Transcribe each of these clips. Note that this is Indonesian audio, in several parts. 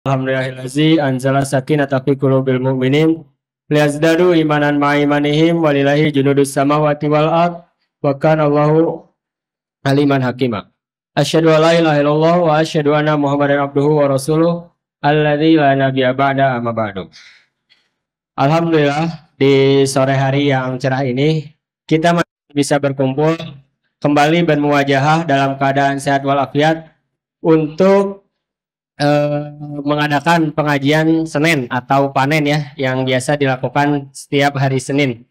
Alhamdulillahillazi anzala sakinata fi qulubil mu'minin liyazdadu imanan ma'a imanihim walillahi junudus samawati wal ard wa kana Allahu aliman hakima. Asyhadu an la ilaha illallah wa asyhadu anna Muhammadan abduhu wa rasuluh alladzi la nabiyya ba'da amma ba'du. Alhamdulillah di sore hari yang cerah ini kita masih bisa berkumpul kembali bermuwajahah dalam keadaan sehat walafiat untuk mengadakan pengajian Senin atau panen ya yang biasa dilakukan setiap hari Senin.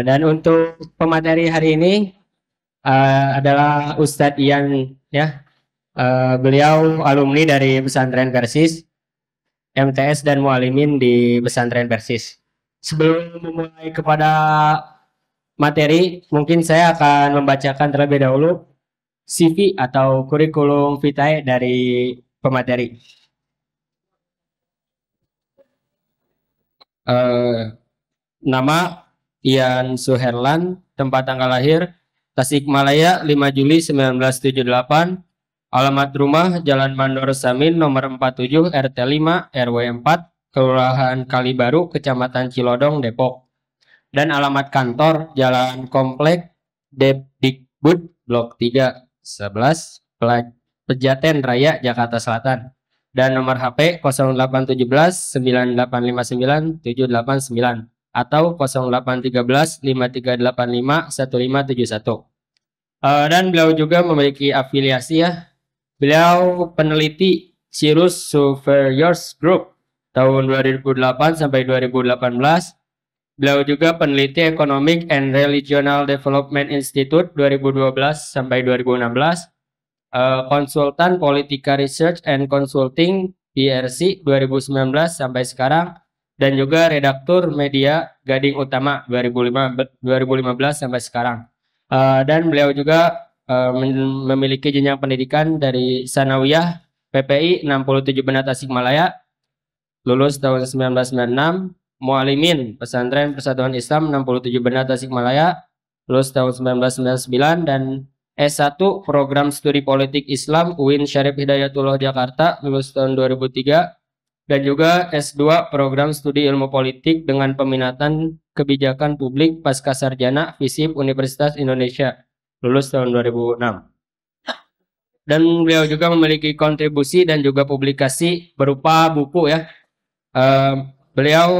Dan untuk pemateri hari ini adalah Ustadz Ian ya. Beliau alumni dari Pesantren Persis, MTS dan Mualimin di Pesantren Persis. Sebelum memulai kepada materi, mungkin saya akan membacakan terlebih dahulu CV atau kurikulum vitae dari pemateri. Nama Ian Suherlan, tempat tanggal lahir Tasikmalaya 5 Juli 1978, alamat rumah Jalan Mandor Samin nomor 47 RT 5 RW 4 Kelurahan Kalibaru Kecamatan Cilodong Depok, dan alamat kantor Jalan Komplek Depdikbud Blok 3 11 Pejaten Raya Jakarta Selatan, dan nomor HP 0817 9859 789 atau 0813 5385 1571. Dan beliau juga memiliki afiliasi ya. Beliau peneliti Cirrus Superiors Group tahun 2008 sampai 2018. Beliau juga peneliti Economic and Regional Development Institute 2012 sampai 2016. Konsultan Politika Research and Consulting PRC 2019 sampai sekarang, dan juga redaktur media Gading Utama 2015 sampai sekarang. Dan beliau juga memiliki jenjang pendidikan dari Sanawiyah PPI 67 Benar Tasikmalaya, lulus tahun 1996, Mualimin Pesantren Persatuan Islam 67 Benar Tasikmalaya, lulus tahun 1999, dan S1 Program Studi Politik Islam UIN Syarif Hidayatullah Jakarta, lulus tahun 2003, dan juga S2 Program Studi Ilmu Politik dengan peminatan Kebijakan Publik Pasca Sarjana FISIP Universitas Indonesia, lulus tahun 2006. Dan beliau juga memiliki kontribusi dan juga publikasi berupa buku ya. Beliau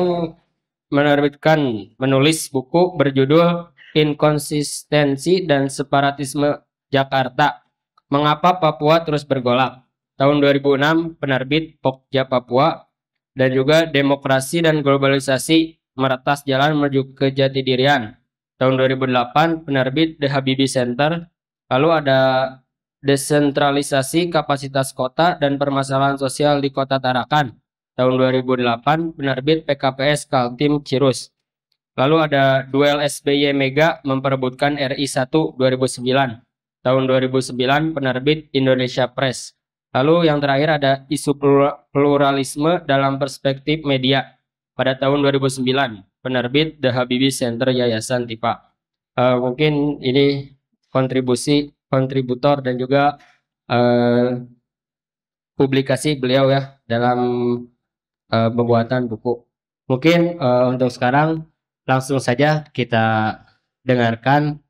menulis buku berjudul Inkonsistensi dan Separatisme Jakarta, Mengapa Papua Terus Bergolak, tahun 2006, penerbit Pokja Papua, dan juga Demokrasi dan Globalisasi Meretas Jalan Menuju ke Jati Dirian, tahun 2008, penerbit The Habibie Center. Lalu ada Desentralisasi Kapasitas Kota dan Permasalahan Sosial di Kota Tarakan, tahun 2008, penerbit PKPS Kaltim Cirus. Lalu ada Duel SBY Mega Memperebutkan RI 1 2009, tahun 2009, penerbit Indonesia Press. Lalu yang terakhir ada Isu Pluralisme dalam Perspektif Media pada tahun 2009, penerbit The Habibie Center Yayasan TIPA. Mungkin ini kontributor dan juga publikasi beliau ya dalam pembuatan buku. Mungkin untuk sekarang langsung saja kita dengarkan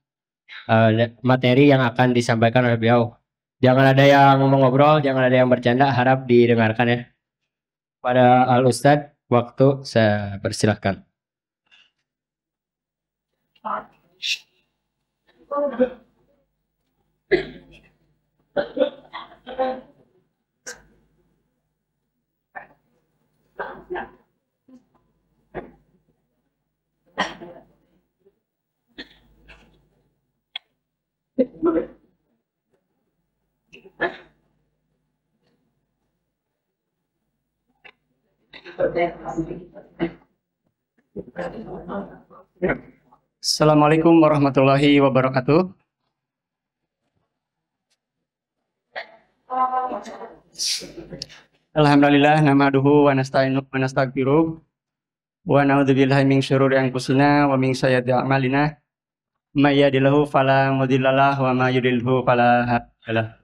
materi yang akan disampaikan oleh beliau. Jangan ada yang mengobrol, jangan ada yang bercanda, harap didengarkan ya. Pada Al Ustadz, waktu saya persilahkan. Assalamualaikum warahmatullahi wabarakatuh. Alhamdulillah nahmaduhu wa nasta'inuhu wa nastaghfiruh wa na'udzubillahi min syururi anfusina wa min sayyiati a'malina may yahdihillahu fala mudhillalah wa may yudlilhu fala hadiyalah.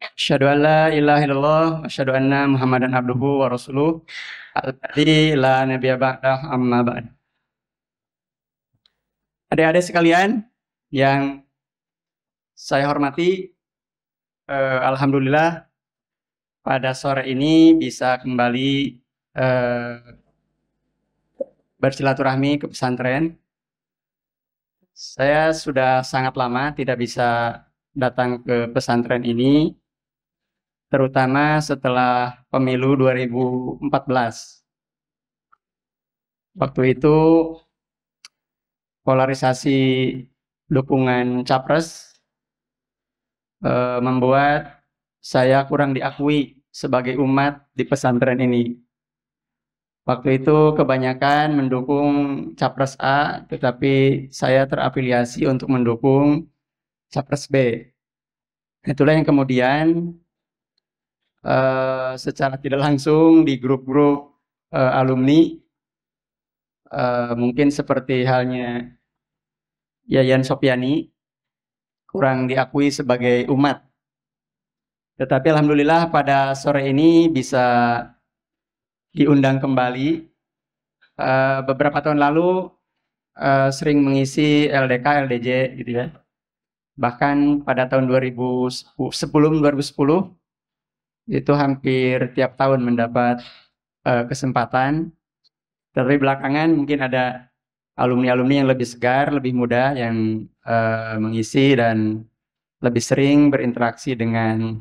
Asyhadu an la ilaha illallah wa asyhadu anna Muhammadan abduhu wa rasuluh. Alladzi la nabiyya ba'dah amma ba'd. Adik-adik sekalian yang saya hormati, alhamdulillah pada sore ini bisa kembali bersilaturahmi ke pesantren. Saya sudah sangat lama tidak bisa datang ke pesantren ini, terutama setelah pemilu 2014. Waktu itu polarisasi dukungan capres membuat saya kurang diakui sebagai umat di pesantren ini. Waktu itu kebanyakan mendukung capres A, tetapi saya terafiliasi untuk mendukung capres B. Itulah yang kemudian secara tidak langsung di grup-grup alumni, mungkin seperti halnya Yayan Sopiani, kurang diakui sebagai umat. Tetapi alhamdulillah pada sore ini bisa diundang kembali. Beberapa tahun lalu sering mengisi LDK, LDJ gitu ya. Bahkan pada tahun 2010 itu hampir tiap tahun mendapat kesempatan. Tapi belakangan mungkin ada alumni-alumni yang lebih segar, lebih muda yang mengisi dan lebih sering berinteraksi dengan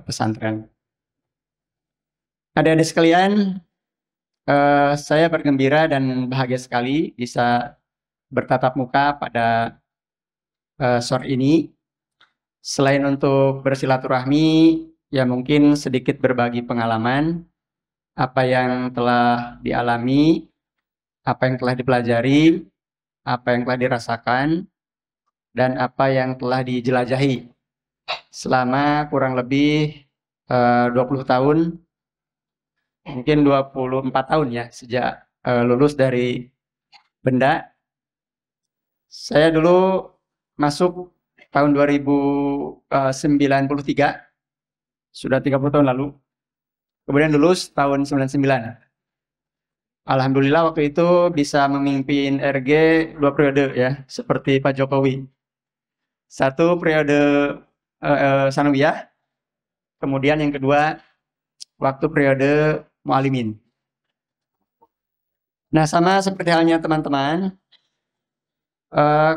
pesantren. Adik-adik sekalian, saya bergembira dan bahagia sekali bisa bertatap muka pada sore ini. Selain untuk bersilaturahmi, ya mungkin sedikit berbagi pengalaman, apa yang telah dialami, apa yang telah dipelajari, apa yang telah dirasakan, dan apa yang telah dijelajahi selama kurang lebih 20 tahun, mungkin 24 tahun ya, sejak lulus dari Benda. Saya dulu masuk tahun 2093, sudah 30 tahun lalu. Kemudian lulus tahun 99. Alhamdulillah waktu itu bisa memimpin RG 2 periode ya, seperti Pak Jokowi. 1 periode sanawiyah, kemudian yang kedua waktu periode mualimin. Nah, sama seperti halnya teman-teman,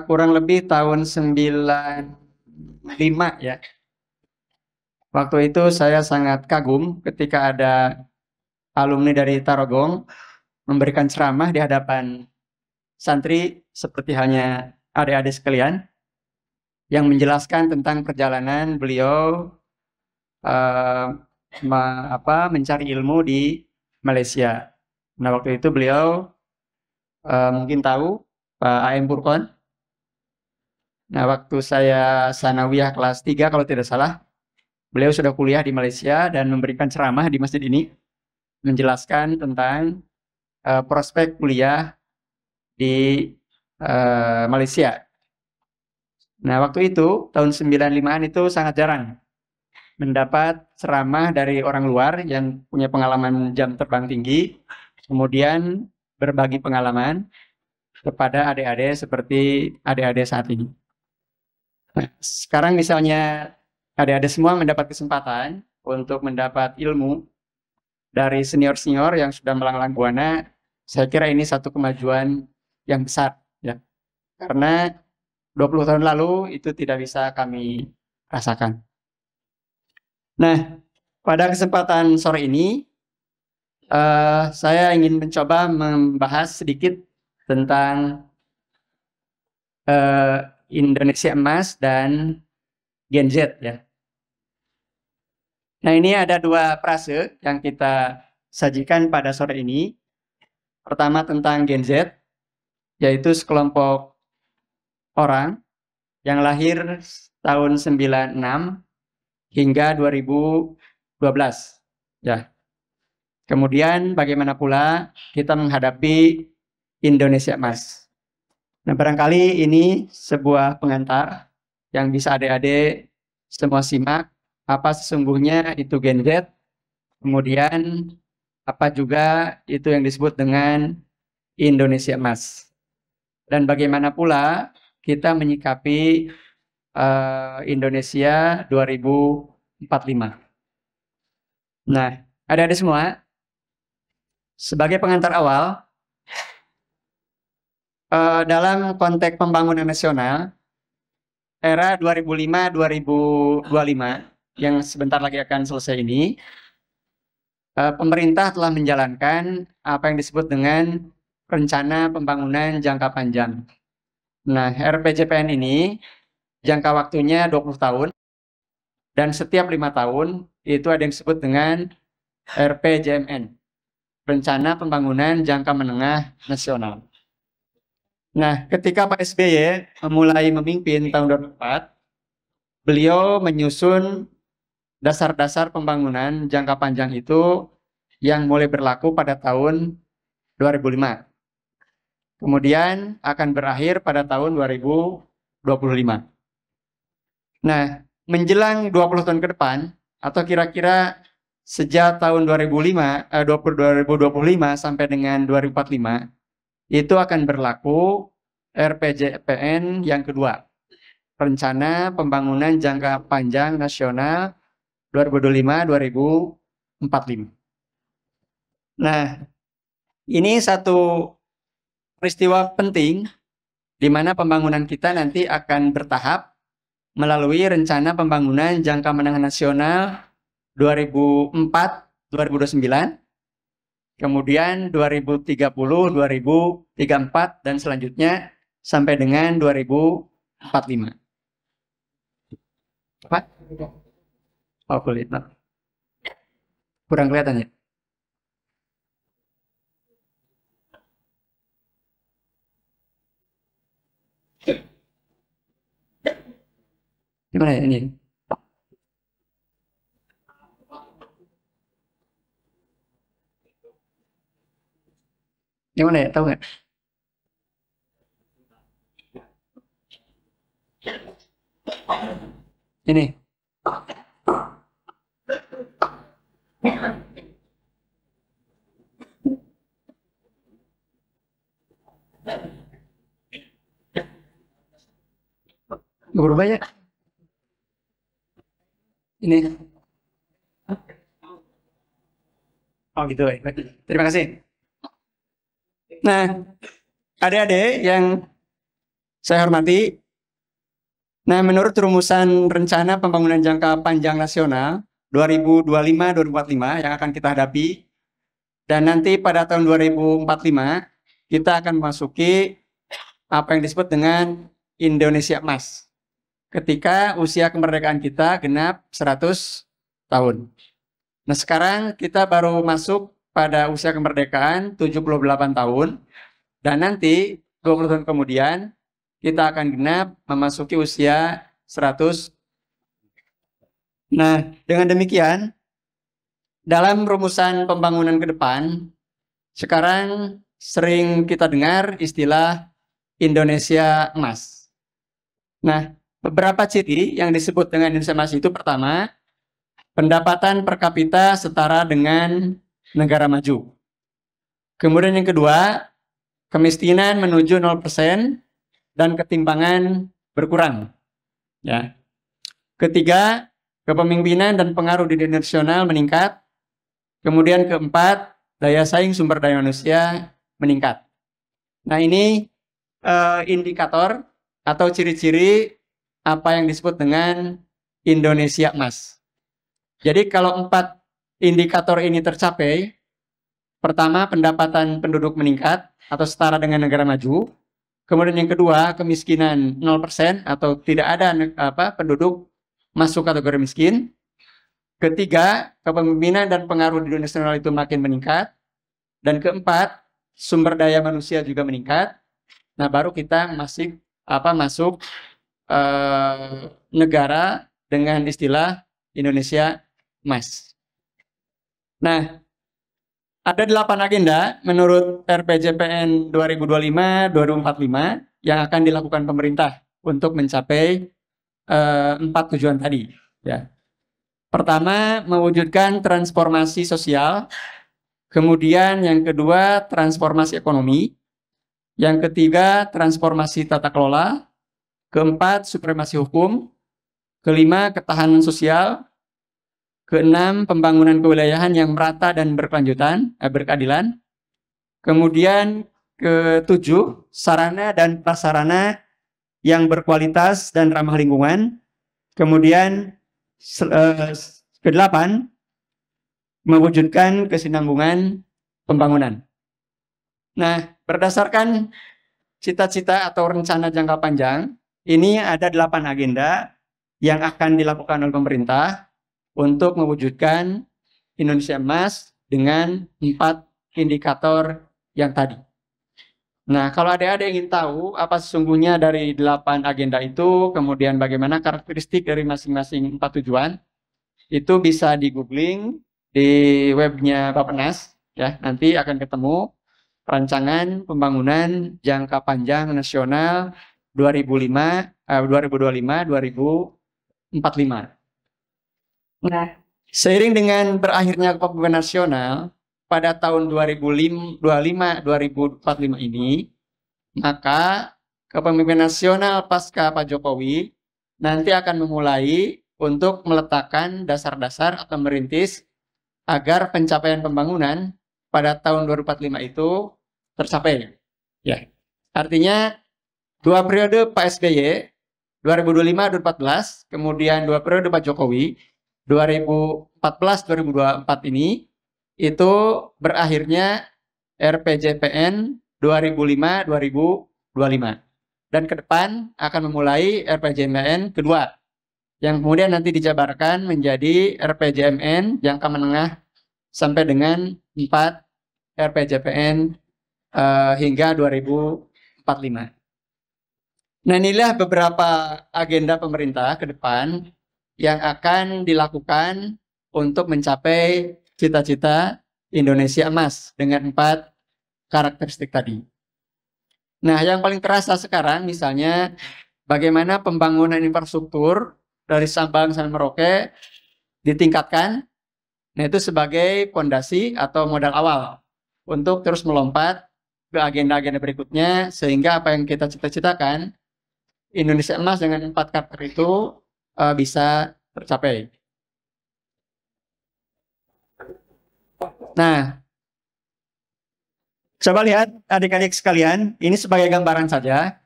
kurang lebih tahun 95 ya. Waktu itu saya sangat kagum ketika ada alumni dari Tarogong memberikan ceramah di hadapan santri seperti halnya adik-adik sekalian yang menjelaskan tentang perjalanan beliau mencari ilmu di Malaysia. Nah, waktu itu beliau mungkin tahu Pak A.M. Burkon. Nah, waktu saya sanawiyah kelas 3 kalau tidak salah, beliau sudah kuliah di Malaysia dan memberikan ceramah di masjid ini menjelaskan tentang prospek kuliah di Malaysia. Nah, waktu itu tahun 95-an itu sangat jarang mendapat ceramah dari orang luar yang punya pengalaman jam terbang tinggi, kemudian berbagi pengalaman kepada adik-adik seperti adik-adik saat ini. Nah, sekarang misalnya adik-adik semua mendapat kesempatan untuk mendapat ilmu dari senior-senior yang sudah melanglang buana, saya kira ini satu kemajuan yang besar ya. Karena 20 tahun lalu itu tidak bisa kami rasakan. Nah, pada kesempatan sore ini saya ingin mencoba membahas sedikit tentang Indonesia Emas dan Gen Z ya. Nah, ini ada 2 frase yang kita sajikan pada sore ini. Pertama tentang Gen Z, yaitu sekelompok orang yang lahir tahun 96 hingga 2012 ya. Kemudian bagaimana pula kita menghadapi Indonesia Emas. Nah, barangkali ini sebuah pengantar yang bisa adik-adik semua simak apa sesungguhnya itu Gen Z, kemudian apa juga itu yang disebut dengan Indonesia Emas. Dan bagaimana pula kita menyikapi Indonesia 2045. Nah, adik-adik semua, sebagai pengantar awal, dalam konteks pembangunan nasional, era 2005-2025 yang sebentar lagi akan selesai ini, pemerintah telah menjalankan apa yang disebut dengan rencana pembangunan jangka panjang. Nah, RPJPN ini jangka waktunya 20 tahun, dan setiap 5 tahun itu ada yang disebut dengan RPJMN, Rencana Pembangunan Jangka Menengah Nasional. Nah, ketika Pak SBY mulai memimpin tahun 2004, beliau menyusun dasar-dasar pembangunan jangka panjang itu yang mulai berlaku pada tahun 2005. Kemudian akan berakhir pada tahun 2025. Nah, menjelang 20 tahun ke depan, atau kira-kira sejak tahun 2025 sampai dengan 2045, itu akan berlaku RPJPN yang kedua, Rencana Pembangunan Jangka Panjang Nasional 2025-2045. Nah, ini satu peristiwa penting di mana pembangunan kita nanti akan bertahap melalui Rencana Pembangunan Jangka Menengah Nasional 2004-2029, kemudian 2030, 2034, dan selanjutnya sampai dengan 2045. Apa? Oh, kulit. Kurang kelihatan ya? Gimana ya ini? Gimana ya? Tahu nggak? Ini. Berubah ya? Ini. Oh gitu ya. Terima kasih. Nah, adik-adik yang saya hormati, nah menurut rumusan Rencana Pembangunan Jangka Panjang Nasional 2025-2045 yang akan kita hadapi, dan nanti pada tahun 2045 kita akan memasuki apa yang disebut dengan Indonesia Emas, ketika usia kemerdekaan kita genap 100 tahun. Nah, sekarang kita baru masuk pada usia kemerdekaan 78 tahun, dan nanti 20 tahun kemudian kita akan genap memasuki usia 100. Nah, dengan demikian, dalam rumusan pembangunan ke depan, sekarang sering kita dengar istilah Indonesia Emas. Nah, beberapa ciri yang disebut dengan Indonesia Emas itu, pertama, pendapatan per kapita setara dengan negara maju. Kemudian yang kedua, kemiskinan menuju 0% dan ketimpangan berkurang. Ya. Ketiga, kepemimpinan dan pengaruh di dunia nasional meningkat. Kemudian keempat, daya saing sumber daya manusia meningkat. Nah, ini indikator atau ciri-ciri apa yang disebut dengan Indonesia Emas. Jadi kalau 4 indikator ini tercapai, pertama, pendapatan penduduk meningkat atau setara dengan negara maju. Kemudian yang kedua, kemiskinan 0% atau tidak ada penduduk masuk kategori miskin. Ketiga, kepemimpinan dan pengaruh di dunia nasional itu makin meningkat. Dan keempat, sumber daya manusia juga meningkat. Nah, baru kita masuk negara dengan istilah Indonesia Emas. Nah, ada 8 agenda menurut RPJPN 2025-2045 yang akan dilakukan pemerintah untuk mencapai 4 tujuan tadi. Ya. Pertama, mewujudkan transformasi sosial. Kemudian yang kedua, transformasi ekonomi. Yang ketiga, transformasi tata kelola. Keempat, supremasi hukum. Kelima, ketahanan sosial. Keenam, pembangunan kewilayahan yang merata dan berkeadilan. Kemudian ketujuh, sarana dan prasarana yang berkualitas dan ramah lingkungan. Kemudian kedelapan, mewujudkan kesinambungan pembangunan. Nah, berdasarkan cita-cita atau rencana jangka panjang, ini ada 8 agenda yang akan dilakukan oleh pemerintah untuk mewujudkan Indonesia Emas dengan 4 indikator yang tadi. Nah, kalau adik-adik ingin tahu apa sesungguhnya dari 8 agenda itu, kemudian bagaimana karakteristik dari masing-masing 4 tujuan, itu bisa di googling di webnya Bappenas, ya, nanti akan ketemu rancangan pembangunan jangka panjang nasional 2025-2045. Nah, seiring dengan berakhirnya kepemimpinan nasional pada tahun 2025-2045 ini, maka kepemimpinan nasional pasca Pak Jokowi nanti akan memulai untuk meletakkan dasar-dasar atau merintis agar pencapaian pembangunan pada tahun 2045 itu tercapai. Ya, artinya 2 periode Pak SBY 2025-2014, kemudian 2 periode Pak Jokowi 2014-2024 ini itu berakhirnya RPJPN 2005-2025 dan ke depan akan memulai RPJMN kedua yang kemudian nanti dijabarkan menjadi RPJMN jangka menengah sampai dengan 4 RPJPN hingga 2045. Nah, inilah beberapa agenda pemerintah ke depan yang akan dilakukan untuk mencapai cita-cita Indonesia Emas dengan 4 karakteristik tadi. Nah, yang paling terasa sekarang misalnya bagaimana pembangunan infrastruktur dari Sabang sampai Merauke ditingkatkan. Nah, itu sebagai fondasi atau modal awal untuk terus melompat ke agenda-agenda berikutnya sehingga apa yang kita cita-citakan Indonesia Emas dengan 4 karakter itu bisa tercapai. Nah, coba lihat adik-adik sekalian, ini sebagai gambaran saja.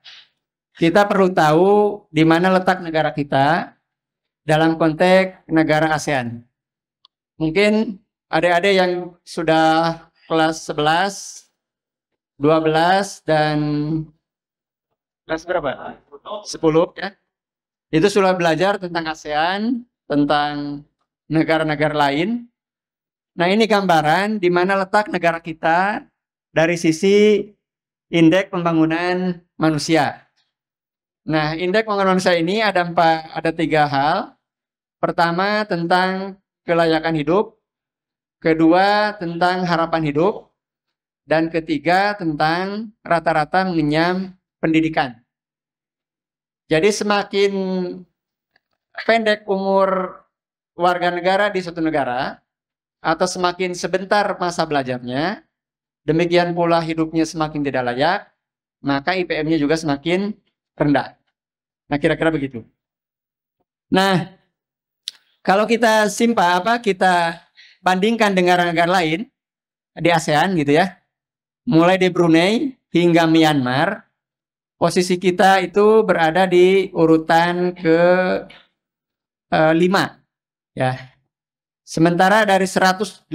Kita perlu tahu di mana letak negara kita dalam konteks negara ASEAN. Mungkin adik-adik yang sudah kelas 11, 12, dan kelas berapa? 10 ya. Itu sudah belajar tentang ASEAN, tentang negara-negara lain. Nah, ini gambaran di mana letak negara kita dari sisi indeks pembangunan manusia. Nah, indeks pembangunan manusia ini ada 3 hal. Pertama, tentang kelayakan hidup. Kedua, tentang harapan hidup. Dan ketiga, tentang rata-rata mengenyam pendidikan. Jadi semakin pendek umur warga negara di suatu negara, atau semakin sebentar masa belajarnya, demikian pula hidupnya semakin tidak layak, maka IPM-nya juga semakin rendah. Nah, kira-kira begitu. Nah, kalau kita kita bandingkan dengan negara lain di ASEAN gitu ya, mulai di Brunei hingga Myanmar, posisi kita itu berada di urutan ke-5 ya. Sementara dari 189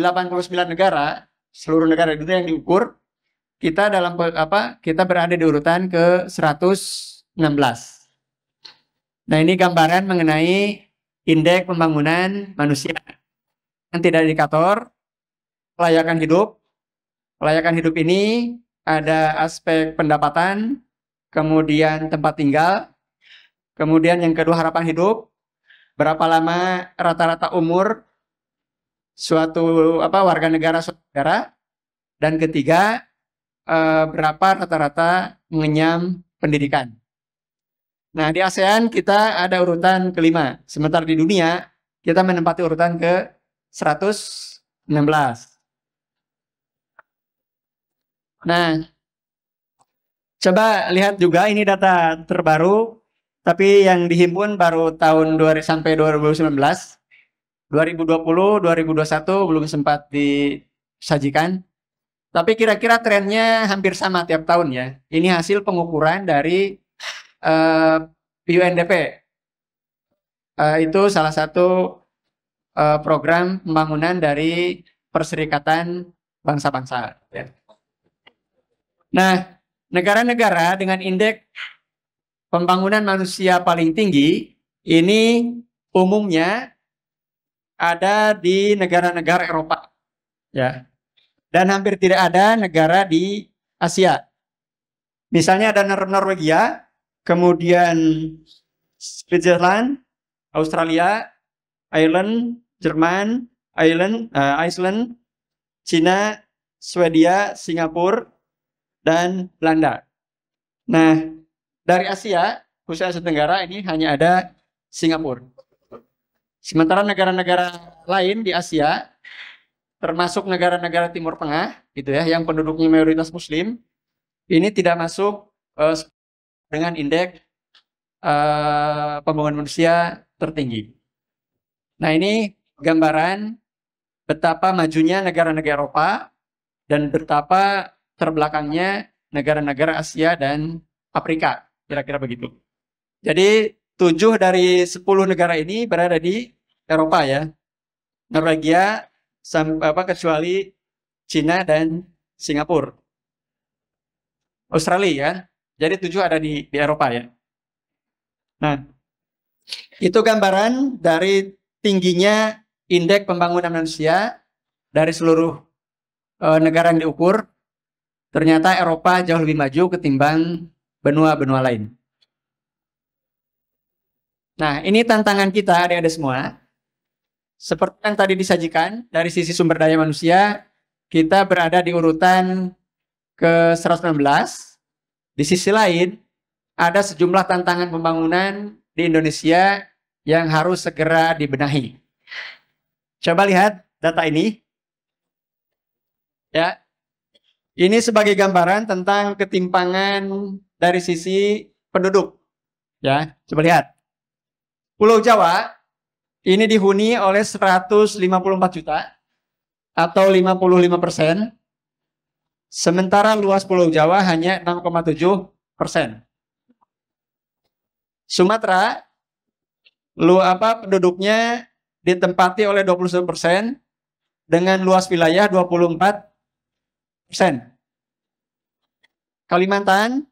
negara, seluruh negara itu yang diukur, kita kita berada di urutan ke-116. Nah, ini gambaran mengenai indeks pembangunan manusia. Yang tidak indikator kelayakan hidup. Kelayakan hidup ini ada aspek pendapatan, kemudian tempat tinggal, kemudian yang kedua harapan hidup, berapa lama rata-rata umur suatu warga negara, dan ketiga berapa rata-rata mengenyam pendidikan. Nah, di ASEAN kita ada urutan ke-5, sementara di dunia kita menempati urutan ke 116. Nah, coba lihat juga ini data terbaru, tapi yang dihimpun baru tahun sampai 2019. 2020, 2021 belum sempat disajikan. Tapi kira-kira trennya hampir sama tiap tahun ya. Ini hasil pengukuran dari UNDP. Itu salah satu program pembangunan dari Perserikatan Bangsa-Bangsa. Ya. Nah, negara-negara dengan indeks pembangunan manusia paling tinggi ini umumnya ada di negara-negara Eropa, ya. Dan hampir tidak ada negara di Asia. Misalnya ada Norwegia, kemudian Switzerland, Australia, Ireland, Jerman, Iceland, Cina, Swedia, Singapura, dan Belanda. Nah, dari Asia, khusus Asia Tenggara ini hanya ada Singapura. Sementara negara-negara lain di Asia, termasuk negara-negara Timur Tengah, gitu ya, yang penduduknya mayoritas Muslim, ini tidak masuk dengan indeks pembangunan manusia tertinggi. Nah, ini gambaran betapa majunya negara-negara Eropa dan betapa terbelakangnya negara-negara Asia dan Afrika, kira-kira begitu. Jadi 7 dari 10 negara ini berada di Eropa ya. Norwegia kecuali Cina dan Singapura. Australia ya. Jadi 7 ada di Eropa ya. Nah, itu gambaran dari tingginya indeks pembangunan manusia dari seluruh negara yang diukur. Ternyata Eropa jauh lebih maju ketimbang benua-benua lain. Nah, ini tantangan kita adik-adik semua. Seperti yang tadi disajikan, dari sisi sumber daya manusia, kita berada di urutan ke 116. Di sisi lain, ada sejumlah tantangan pembangunan di Indonesia yang harus segera dibenahi. Coba lihat data ini. Ya. Ini sebagai gambaran tentang ketimpangan dari sisi penduduk. Ya, coba lihat. Pulau Jawa ini dihuni oleh 154 juta atau 55%. Sementara luas Pulau Jawa hanya 6,7%. Sumatera penduduknya ditempati oleh 21% dengan luas wilayah 24%. Kalimantan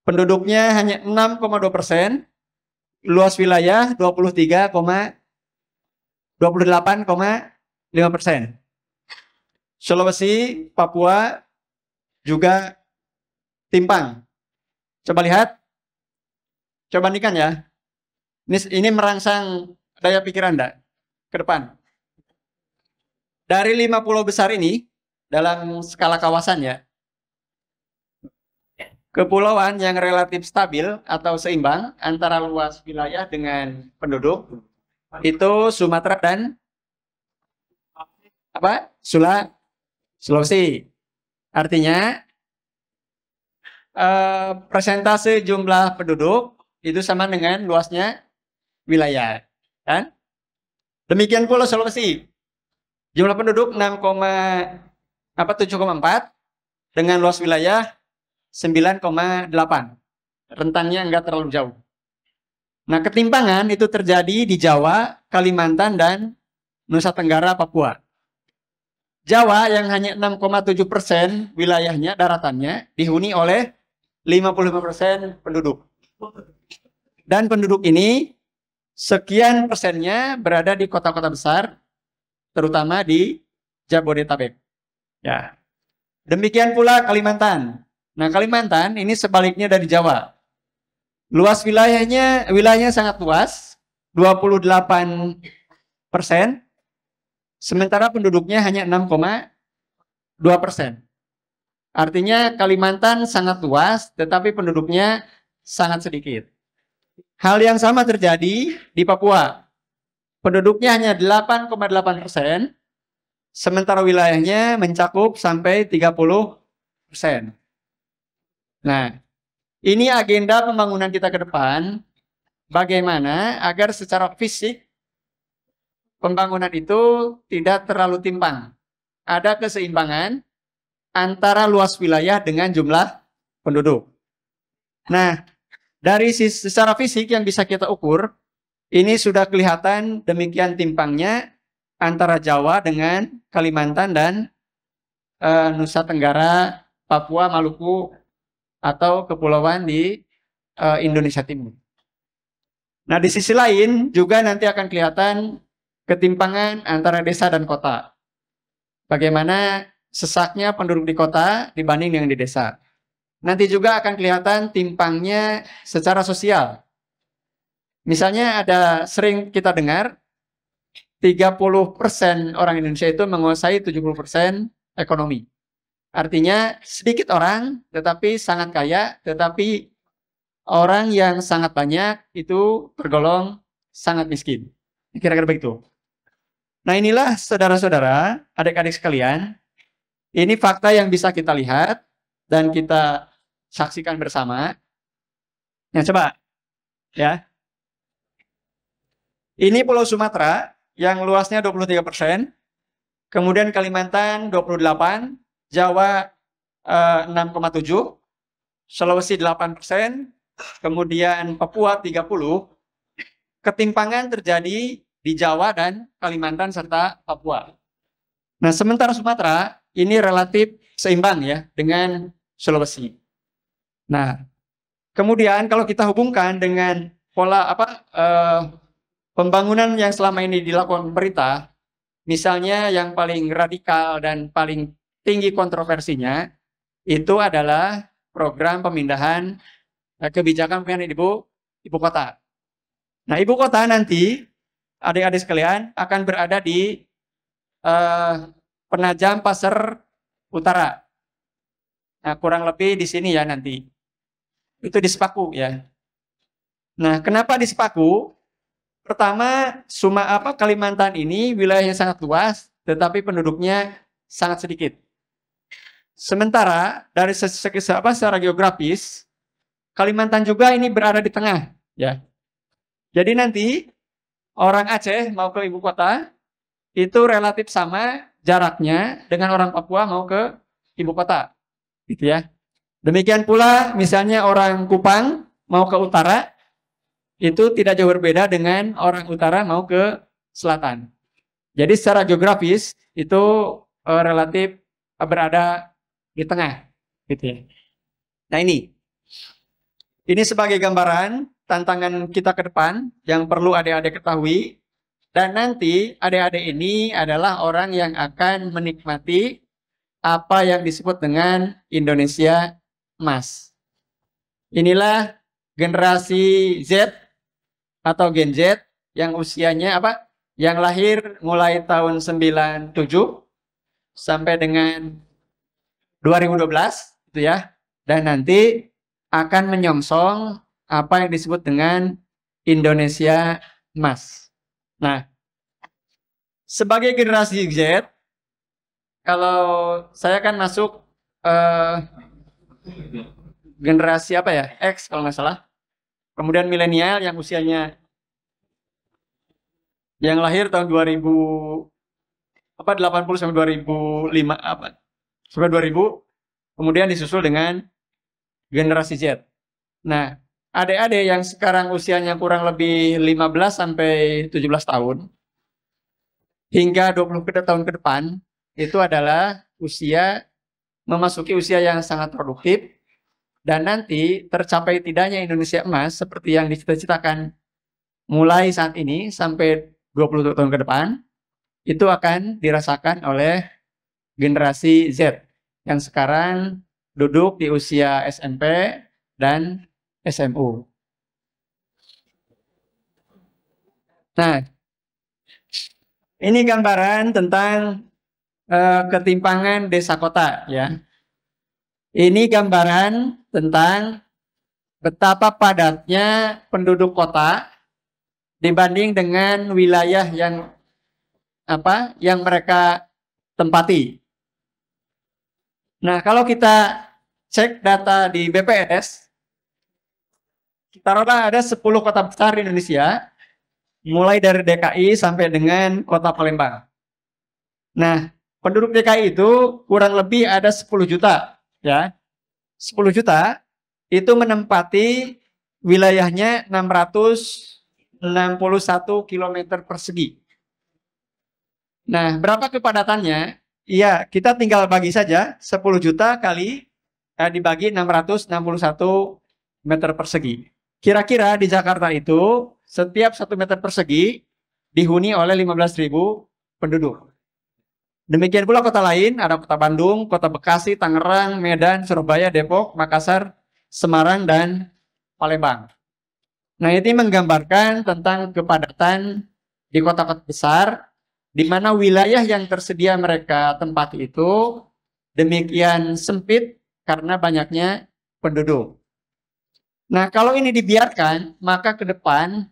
penduduknya hanya 6,2%, luas wilayah 28,5%. Sulawesi, Papua juga timpang. Coba lihat. Coba bandingkan ya. Ini merangsang daya pikir Anda ke depan. Dari 5 pulau besar ini, dalam skala kawasan ya, kepulauan yang relatif stabil atau seimbang antara luas wilayah dengan penduduk, itu Sumatera dan Sulawesi. Artinya persentase jumlah penduduk itu sama dengan luasnya wilayah, kan? Demikian pula Sulawesi. Jumlah penduduk 7,4 dengan luas wilayah 9,8. Rentangnya enggak terlalu jauh. Nah, ketimpangan itu terjadi di Jawa, Kalimantan, dan Nusa Tenggara, Papua. Jawa yang hanya 6,7% wilayahnya, daratannya, dihuni oleh 55% penduduk. Dan penduduk ini, sekian persennya berada di kota-kota besar, terutama di Jabodetabek. Ya. Demikian pula Kalimantan. Nah, Kalimantan ini sebaliknya dari Jawa. Luas wilayahnya sangat luas, 28%. Sementara penduduknya hanya 6,2%. Artinya Kalimantan sangat luas, tetapi penduduknya sangat sedikit. Hal yang sama terjadi di Papua. penduduknya hanya 8,8%, sementara wilayahnya mencakup sampai 30%. Nah, ini agenda pembangunan kita ke depan, bagaimana agar secara fisik pembangunan itu tidak terlalu timpang. Ada keseimbangan antara luas wilayah dengan jumlah penduduk. Nah, dari secara fisik yang bisa kita ukur, ini sudah kelihatan demikian timpangnya antara Jawa dengan Kalimantan dan Nusa Tenggara, Papua, Maluku, atau kepulauan di Indonesia Timur. Nah, di sisi lain juga nanti akan kelihatan ketimpangan antara desa dan kota. Bagaimana sesaknya penduduk di kota dibanding dengan di desa. Nanti juga akan kelihatan timpangnya secara sosial. Misalnya ada sering kita dengar 30% orang Indonesia itu menguasai 70% ekonomi. Artinya sedikit orang tetapi sangat kaya, tetapi orang yang sangat banyak itu tergolong sangat miskin. Kira-kira begitu. Nah, inilah saudara-saudara, adik-adik sekalian, ini fakta yang bisa kita lihat dan kita saksikan bersama. Nah, coba ya. Ini Pulau Sumatera yang luasnya 23%, kemudian Kalimantan 28%, Jawa 6,7%, Sulawesi 8%, kemudian Papua 30%. Ketimpangan terjadi di Jawa dan Kalimantan serta Papua. Nah, sementara Sumatera ini relatif seimbang ya dengan Sulawesi. Nah, kemudian kalau kita hubungkan dengan pola pembangunan yang selama ini dilakukan pemerintah, misalnya yang paling radikal dan paling tinggi kontroversinya itu adalah program pemindahan kebijakan pemindahan ibu kota. Nah, ibu kota nanti adik-adik sekalian akan berada di Penajam Pasir Utara. Nah, kurang lebih di sini ya nanti. Itu di Sepaku ya. Nah, kenapa di Sepaku? Pertama, Kalimantan ini wilayahnya sangat luas, tetapi penduduknya sangat sedikit. Sementara dari secara geografis, Kalimantan juga ini berada di tengah, ya. Jadi nanti orang Aceh mau ke ibu kota itu relatif sama jaraknya dengan orang Papua mau ke ibu kota, gitu ya. Demikian pula misalnya orang Kupang mau ke utara itu tidak jauh berbeda dengan orang utara mau ke selatan. Jadi secara geografis itu relatif berada di tengah, gitu ya. Nah, ini sebagai gambaran tantangan kita ke depan yang perlu adik-adik ketahui. Dan nanti adik-adik ini adalah orang yang akan menikmati apa yang disebut dengan Indonesia Emas. Inilah generasi Z atau Gen Z yang usianya yang lahir mulai tahun 97 sampai dengan 2012 gitu ya. Dan nanti akan menyongsong apa yang disebut dengan Indonesia Emas. Nah, sebagai generasi Z, kalau saya kan masuk generasi X kalau nggak salah. Kemudian milenial yang usianya yang lahir tahun 2080 sampai 2005 sampai 2000, kemudian disusul dengan generasi Z. Nah, adik-adik yang sekarang usianya kurang lebih 15 sampai 17 tahun hingga 20 tahun ke depan itu adalah memasuki usia yang sangat produktif, dan nanti tercapai tidaknya Indonesia Emas seperti yang dicita-citakan mulai saat ini sampai 20 tahun ke depan itu akan dirasakan oleh generasi Z yang sekarang duduk di usia SMP dan SMU. Nah, ini gambaran tentang ketimpangan desa kota ya. Ini gambaran tentang betapa padatnya penduduk kota dibanding dengan wilayah yang mereka tempati. Nah, kalau kita cek data di BPS, taruhlah ada 10 kota besar di Indonesia, mulai dari DKI sampai dengan kota Palembang. Nah, penduduk DKI itu kurang lebih ada 10 juta, ya. 10 juta itu menempati wilayahnya 661 km persegi. Nah, berapa kepadatannya? Iya, kita tinggal bagi saja 10 juta kali dibagi 661 meter persegi. Kira-kira di Jakarta itu setiap 1 meter persegi dihuni oleh 15.000 penduduk. Demikian pula kota lain, ada kota Bandung, kota Bekasi, Tangerang, Medan, Surabaya, Depok, Makassar, Semarang, dan Palembang. Nah, ini menggambarkan tentang kepadatan di kota-kota besar, di mana wilayah yang tersedia mereka tempati itu demikian sempit karena banyaknya penduduk. Nah, kalau ini dibiarkan, maka ke depan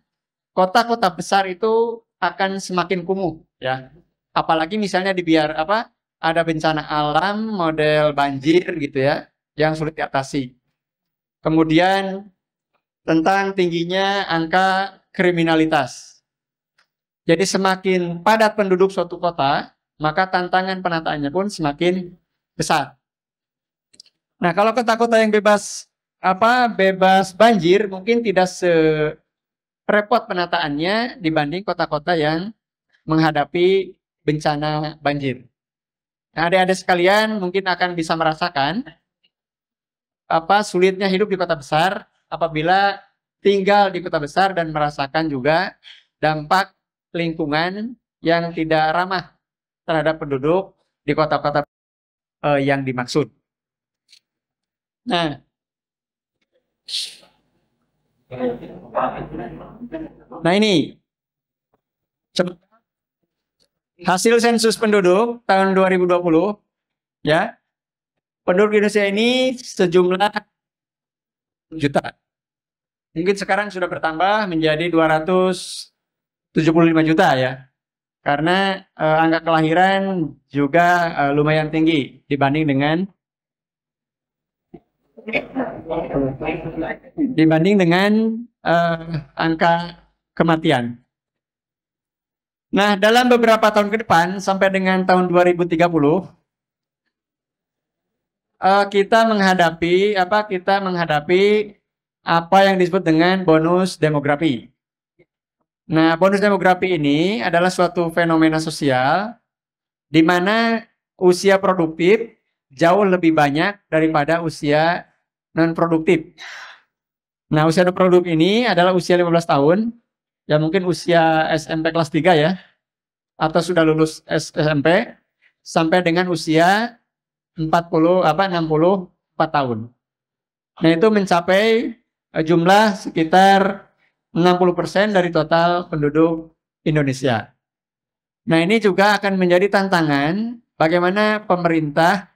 kota-kota besar itu akan semakin kumuh, ya. Apalagi misalnya ada bencana alam model banjir gitu ya, yang sulit diatasi. Kemudian tentang tingginya angka kriminalitas. Jadi semakin padat penduduk suatu kota, maka tantangan penataannya pun semakin besar. Nah, kalau kota-kota yang bebas banjir mungkin tidak serepot penataannya dibanding kota-kota yang menghadapi bencana banjir. Nah, adik-adik sekalian mungkin akan bisa merasakan sulitnya hidup di kota besar apabila tinggal di kota besar dan merasakan juga dampak lingkungan yang tidak ramah terhadap penduduk di kota-kota yang dimaksud. Nah, ini hasil sensus penduduk tahun 2020, ya. Penduduk Indonesia ini sejumlah juta. Mungkin sekarang sudah bertambah menjadi 275 juta ya. Karena angka kelahiran juga lumayan tinggi dibanding dengan angka kematian. Nah, dalam beberapa tahun ke depan sampai dengan tahun 2030 kita menghadapi apa yang disebut dengan bonus demografi. Nah, bonus demografi ini adalah suatu fenomena sosial di mana usia produktif jauh lebih banyak daripada usia non produktif. Nah, usia non produktif ini adalah usia 15 tahun. Ya mungkin usia SMP kelas 3 ya, atau sudah lulus SMP sampai dengan usia 64 tahun. Nah, itu mencapai jumlah sekitar 60% dari total penduduk Indonesia. Nah, ini juga akan menjadi tantangan bagaimana pemerintah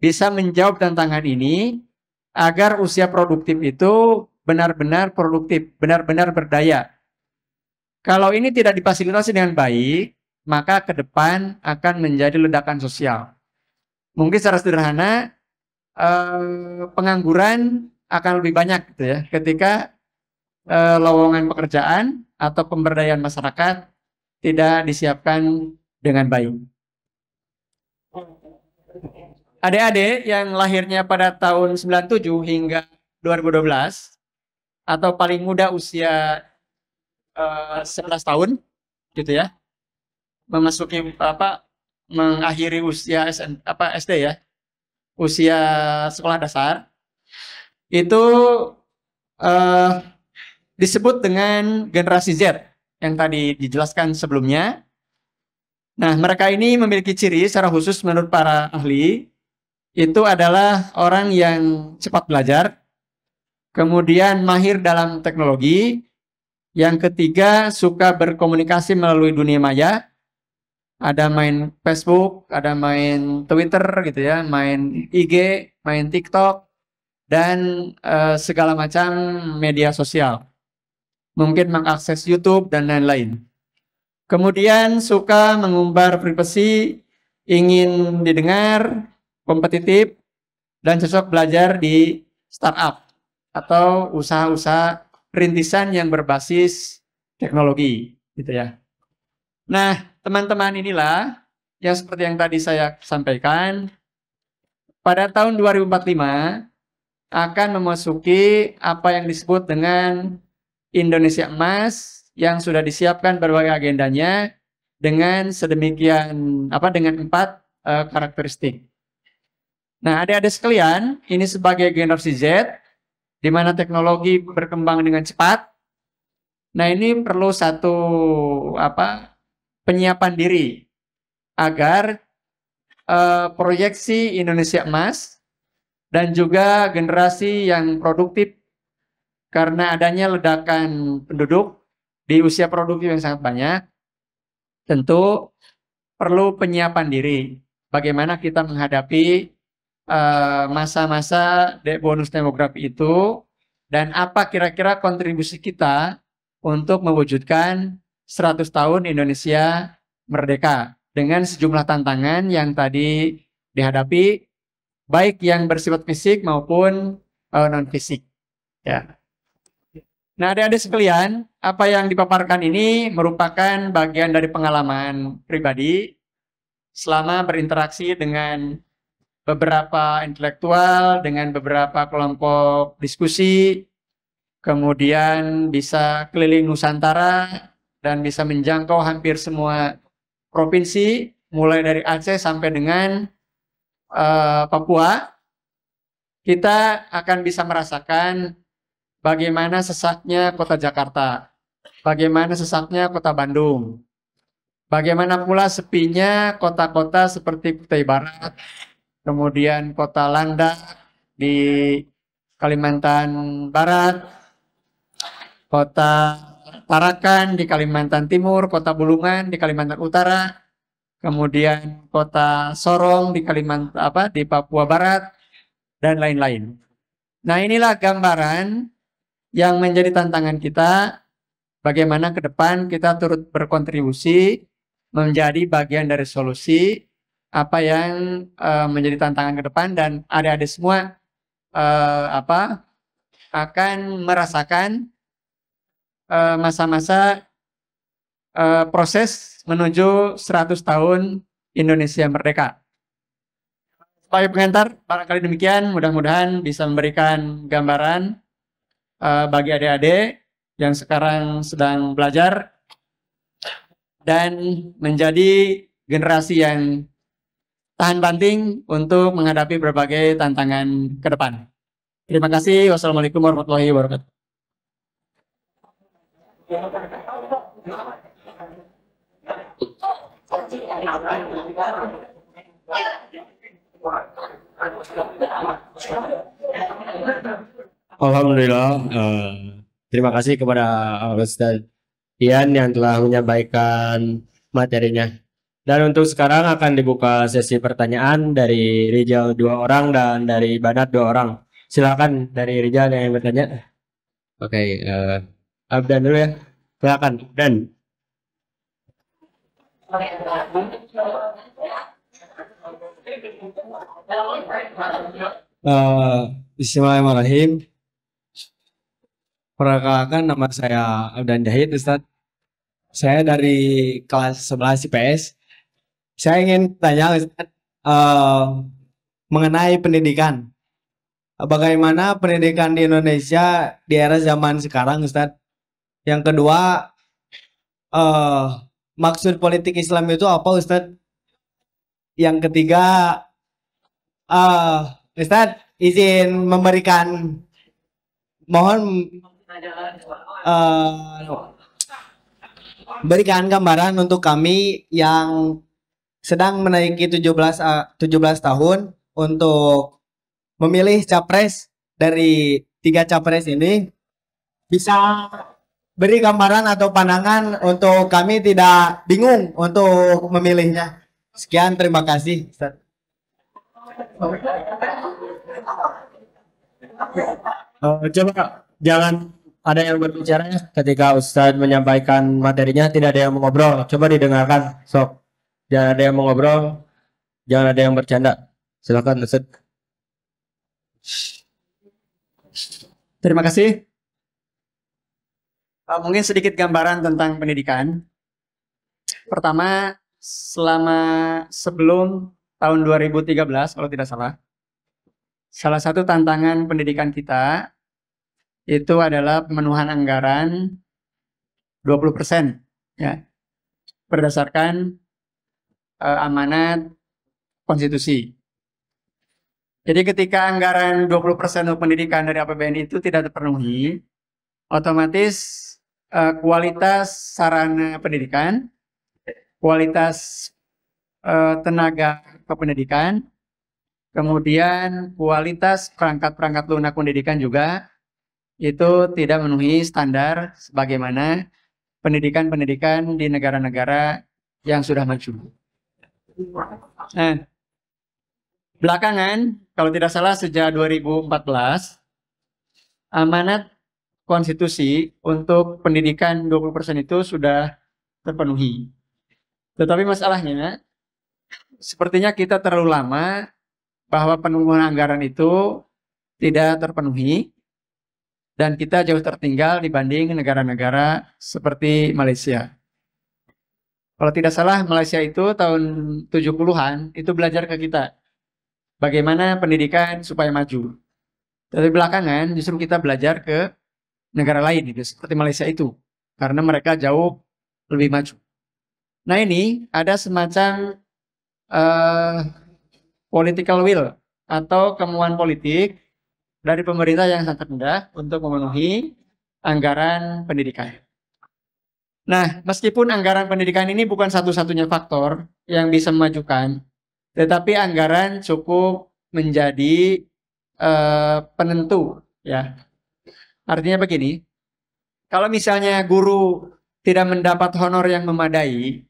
bisa menjawab tantangan ini agar usia produktif itu benar-benar produktif, benar-benar berdaya. Kalau ini tidak difasilitasi dengan baik, maka ke depan akan menjadi ledakan sosial. Mungkin secara sederhana, pengangguran akan lebih banyak gitu ya, ketika lowongan pekerjaan atau pemberdayaan masyarakat tidak disiapkan dengan baik. Adik-adik yang lahirnya pada tahun 97 hingga 2012 atau paling muda usia 11 tahun gitu ya, mengakhiri usia SD ya, usia sekolah dasar itu disebut dengan generasi Z yang tadi dijelaskan sebelumnya. Nah, mereka ini memiliki ciri secara khusus menurut para ahli, itu adalah orang yang cepat belajar, kemudian mahir dalam teknologi, yang ketiga suka berkomunikasi melalui dunia maya, ada main Facebook, ada main Twitter gitu ya, main IG, main TikTok, dan segala macam media sosial. mungkin mengakses YouTube dan lain-lain. Kemudian suka mengumbar privasi, ingin didengar, kompetitif, dan cocok belajar di startup atau usaha-usaha rintisan yang berbasis teknologi, gitu ya. Nah, teman-teman inilah yang seperti yang tadi saya sampaikan, pada tahun 2045 akan memasuki apa yang disebut dengan Indonesia Emas yang sudah disiapkan berbagai agendanya dengan sedemikian dengan 4 karakteristik. Nah, adik-adik sekalian, ini sebagai generasi Z, di mana teknologi berkembang dengan cepat. Nah, ini perlu satu penyiapan diri agar proyeksi Indonesia Emas dan juga generasi yang produktif karena adanya ledakan penduduk di usia produktif yang sangat banyak, tentu perlu penyiapan diri. Bagaimana kita menghadapi masa-masa bonus demografi itu dan apa kira-kira kontribusi kita untuk mewujudkan 100 tahun Indonesia merdeka dengan sejumlah tantangan yang tadi dihadapi, baik yang bersifat fisik maupun non fisik. Ya. Nah, adik-adik sekalian, apa yang dipaparkan ini merupakan bagian dari pengalaman pribadi selama berinteraksi dengan beberapa intelektual, dengan beberapa kelompok diskusi, kemudian bisa keliling Nusantara dan bisa menjangkau hampir semua provinsi, mulai dari Aceh sampai dengan Papua. Kita akan bisa merasakan bagaimana sesaknya kota Jakarta, bagaimana sesaknya kota Bandung, bagaimana pula sepinya kota-kota seperti Kutai Barat, kemudian kota Landak di Kalimantan Barat, kota Tarakan di Kalimantan Timur, kota Bulungan di Kalimantan Utara, kemudian kota Sorong di di Papua Barat, dan lain-lain. Nah, inilah gambaran yang menjadi tantangan kita, bagaimana ke depan kita turut berkontribusi menjadi bagian dari solusi apa yang menjadi tantangan ke depan, dan adik-adik semua akan merasakan masa-masa proses menuju 100 tahun Indonesia merdeka. Sebagai pengantar, barangkali demikian, mudah-mudahan bisa memberikan gambaran bagi adik-adik yang sekarang sedang belajar dan menjadi generasi yang tahan banting untuk menghadapi berbagai tantangan ke depan. Terima kasih. Wassalamualaikum warahmatullahi wabarakatuh. Alhamdulillah, terima kasih kepada Ustaz Ian yang telah menyampaikan materinya. Dan untuk sekarang akan dibuka sesi pertanyaan dari Rijal 2 orang dan dari Banat 2 orang. Silakan dari Rijal yang bertanya. Oke, Abdan dulu ya. Silakan, Abdan. Bismillahirrahmanirrahim. Perkenalkan, nama saya Abdan Jahid, Ustadz. Saya dari kelas 11 IPS. Saya ingin tanya Ustadz, mengenai pendidikan. Bagaimana pendidikan di Indonesia di era zaman sekarang, Ustadz? Yang kedua, maksud politik Islam itu apa, Ustadz? Yang ketiga, Ustadz izin mohon berikan gambaran untuk kami yang sedang menaiki 17 tahun untuk memilih capres dari 3 capres ini. Bisa beri gambaran atau pandangan untuk kami tidak bingung untuk memilihnya. Sekian, terima kasih, Ustaz. Coba jangan ada yang berbicara ya ketika Ustadz menyampaikan materinya, tidak ada yang mengobrol. Coba didengarkan, sok. Jangan ada yang mengobrol, jangan ada yang bercanda. Silakan Ustadz. Terima kasih. Mungkin sedikit gambaran tentang pendidikan. Pertama, sebelum tahun 2013 kalau tidak salah, salah satu tantangan pendidikan kita itu adalah pemenuhan anggaran 20% ya, berdasarkan amanat konstitusi. Jadi ketika anggaran 20% untuk pendidikan dari APBN itu tidak terpenuhi, otomatis kualitas sarana pendidikan, kualitas tenaga kependidikan, kemudian kualitas perangkat-perangkat lunak pendidikan juga itu tidak memenuhi standar sebagaimana pendidikan-pendidikan di negara-negara yang sudah maju. Nah, belakangan, kalau tidak salah sejak 2014, amanat konstitusi untuk pendidikan 20% itu sudah terpenuhi. Tetapi masalahnya, sepertinya kita terlalu lama bahwa pemenuhan anggaran itu tidak terpenuhi dan kita jauh tertinggal dibanding negara-negara seperti Malaysia. Kalau tidak salah, Malaysia itu tahun 70-an itu belajar ke kita bagaimana pendidikan supaya maju. Tapi belakangan justru kita belajar ke negara lain gitu, seperti Malaysia itu, karena mereka jauh lebih maju. Nah, ini ada semacam political will atau kemauan politik dari pemerintah yang sangat rendah untuk memenuhi anggaran pendidikan. Nah, meskipun anggaran pendidikan ini bukan satu-satunya faktor yang bisa memajukan, tetapi anggaran cukup menjadi penentu, ya. Artinya begini, kalau misalnya guru tidak mendapat honor yang memadai,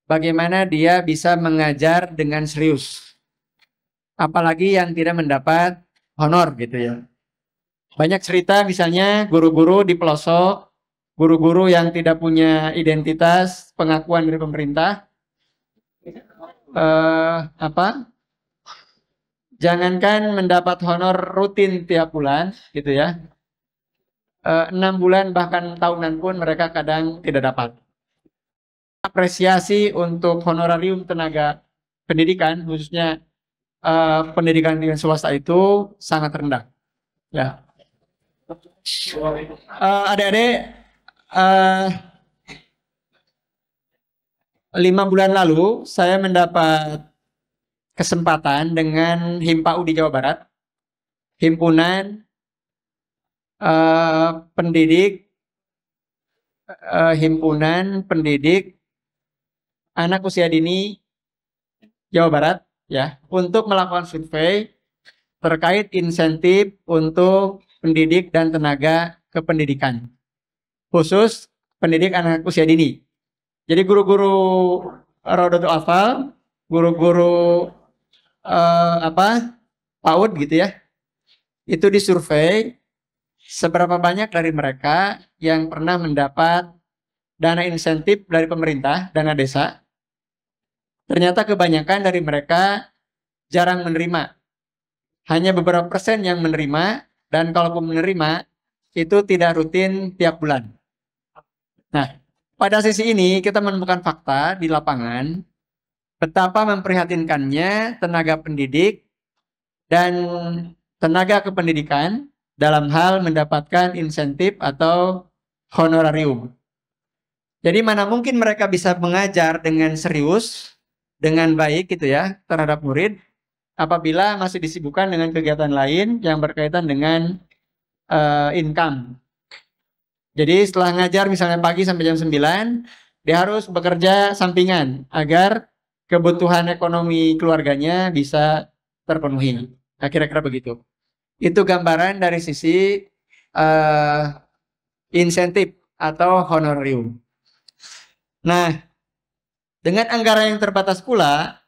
bagaimana dia bisa mengajar dengan serius? Apalagi yang tidak mendapat honor gitu ya. Banyak cerita misalnya guru-guru di pelosok, guru-guru yang tidak punya identitas pengakuan dari pemerintah, jangankan mendapat honor rutin tiap bulan gitu ya, 6 bulan bahkan tahunan pun mereka kadang tidak dapat. Apresiasi untuk honorarium tenaga pendidikan khususnya pendidikan di swasta itu sangat rendah. Ya, adik-adik, 5 bulan lalu saya mendapat kesempatan dengan HIMPAU di Jawa Barat, himpunan pendidik anak usia dini Jawa Barat ya, untuk melakukan survei terkait insentif untuk pendidik dan tenaga kependidikan, khusus pendidik anak usia dini. Jadi guru-guru Rodotul Atfal, guru-guru PAUD gitu ya, itu disurvei seberapa banyak dari mereka yang pernah mendapat dana insentif dari pemerintah, dana desa. Ternyata kebanyakan dari mereka jarang menerima. Hanya beberapa persen yang menerima, dan kalaupun menerima, itu tidak rutin tiap bulan. Nah, pada sisi ini kita menemukan fakta di lapangan, betapa memprihatinkannya tenaga pendidik dan tenaga kependidikan dalam hal mendapatkan insentif atau honorarium. Jadi mana mungkin mereka bisa mengajar dengan serius, dengan baik gitu ya, terhadap murid, apabila masih disibukkan dengan kegiatan lain yang berkaitan dengan income. Jadi setelah ngajar misalnya pagi sampai jam 9, dia harus bekerja sampingan agar kebutuhan ekonomi keluarganya bisa terpenuhi. Nah, kira-kira begitu. Itu gambaran dari sisi insentif atau honorarium. Nah, dengan anggaran yang terbatas pula,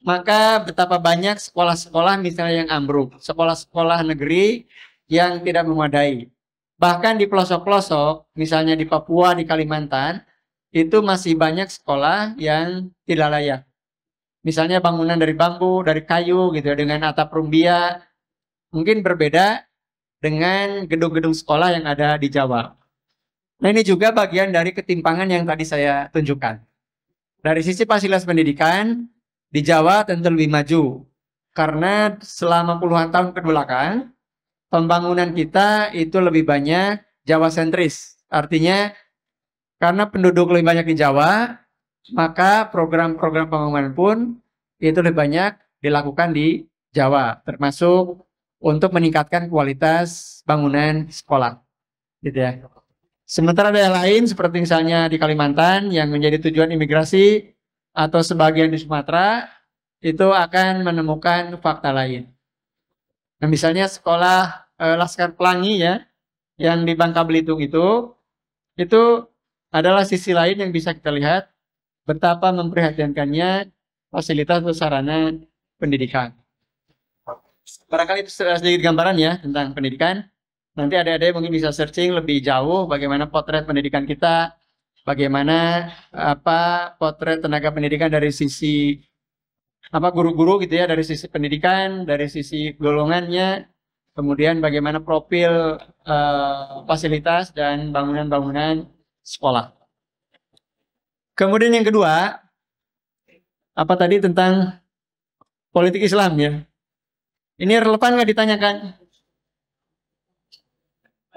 maka betapa banyak sekolah-sekolah misalnya yang ambruk, sekolah-sekolah negeri yang tidak memadai. Bahkan di pelosok-pelosok, misalnya di Papua, di Kalimantan, itu masih banyak sekolah yang tidak layak. Misalnya bangunan dari bambu, dari kayu gitu ya, dengan atap rumbia. Mungkin berbeda dengan gedung-gedung sekolah yang ada di Jawa. Nah, ini juga bagian dari ketimpangan yang tadi saya tunjukkan. Dari sisi fasilitas pendidikan, di Jawa tentu lebih maju. Karena selama puluhan tahun kebelakang, pembangunan kita itu lebih banyak Jawa sentris. Artinya, karena penduduk lebih banyak di Jawa, maka program-program pembangunan pun itu lebih banyak dilakukan di Jawa, termasuk untuk meningkatkan kualitas bangunan sekolah. Gitu ya. Sementara daerah lain seperti misalnya di Kalimantan yang menjadi tujuan imigrasi atau sebagian di Sumatera itu akan menemukan fakta lain. Nah, misalnya sekolah Laskar Pelangi ya yang di Bangka Belitung itu adalah sisi lain yang bisa kita lihat betapa memprihatinkannya fasilitas atau sarana pendidikan. Barangkali itu sedikit gambaran ya tentang pendidikan. Nanti adik-adik mungkin bisa searching lebih jauh bagaimana potret pendidikan kita, bagaimana potret tenaga pendidikan dari sisi guru-guru gitu ya, dari sisi pendidikan, dari sisi golongannya, kemudian bagaimana profil fasilitas dan bangunan-bangunan sekolah. Kemudian yang kedua, apa tadi tentang politik Islam ya? Ini relevan nggak ditanyakan?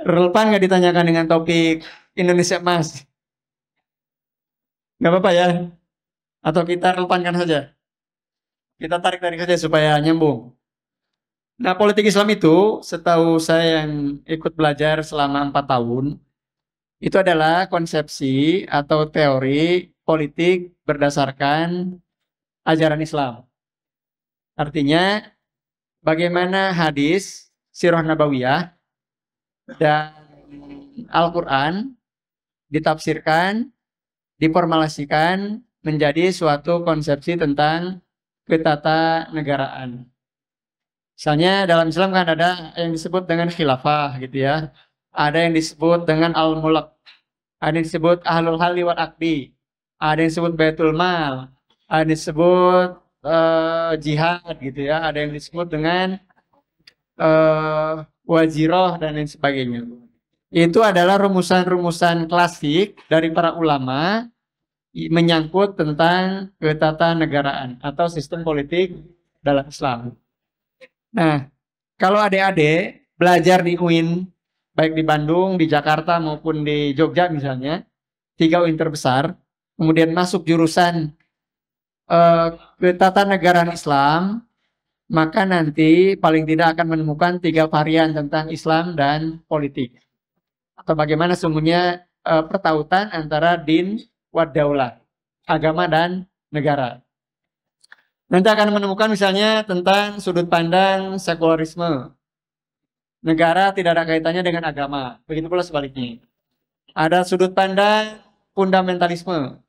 Relevan nggak ditanyakan dengan topik Indonesia Emas? Nggak apa-apa ya? Atau kita relevankan saja? Kita tarik-tarik saja supaya nyambung. Nah, politik Islam itu setahu saya yang ikut belajar selama 4 tahun, itu adalah konsepsi atau teori politik berdasarkan ajaran Islam. Artinya, bagaimana hadis, sirah nabawiyah, dan Al-Quran ditafsirkan, diformulasikan menjadi suatu konsepsi tentang ketatanegaraan. Misalnya dalam Islam kan ada yang disebut dengan khilafah gitu ya. Ada yang disebut dengan al-mulk. Ada yang disebut ahlul halli wal aqdi. Ada yang disebut baitul mal. Ada yang disebut jihad gitu ya. Ada yang disebut dengan wajiroh dan lain sebagainya. Itu adalah rumusan-rumusan klasik dari para ulama menyangkut tentang ketatanegaraan atau sistem politik dalam Islam. Nah, kalau adik-adik belajar di UIN, baik di Bandung, di Jakarta maupun di Jogja misalnya, 3 UIN terbesar, kemudian masuk jurusan ketatanegaraan Islam, maka nanti paling tidak akan menemukan 3 varian tentang Islam dan politik. Atau bagaimana sesungguhnya pertautan antara din wa daulah, agama dan negara. Nanti akan menemukan misalnya tentang sudut pandang sekularisme. Negara tidak ada kaitannya dengan agama. Begitu pula sebaliknya. Ada sudut pandang fundamentalisme.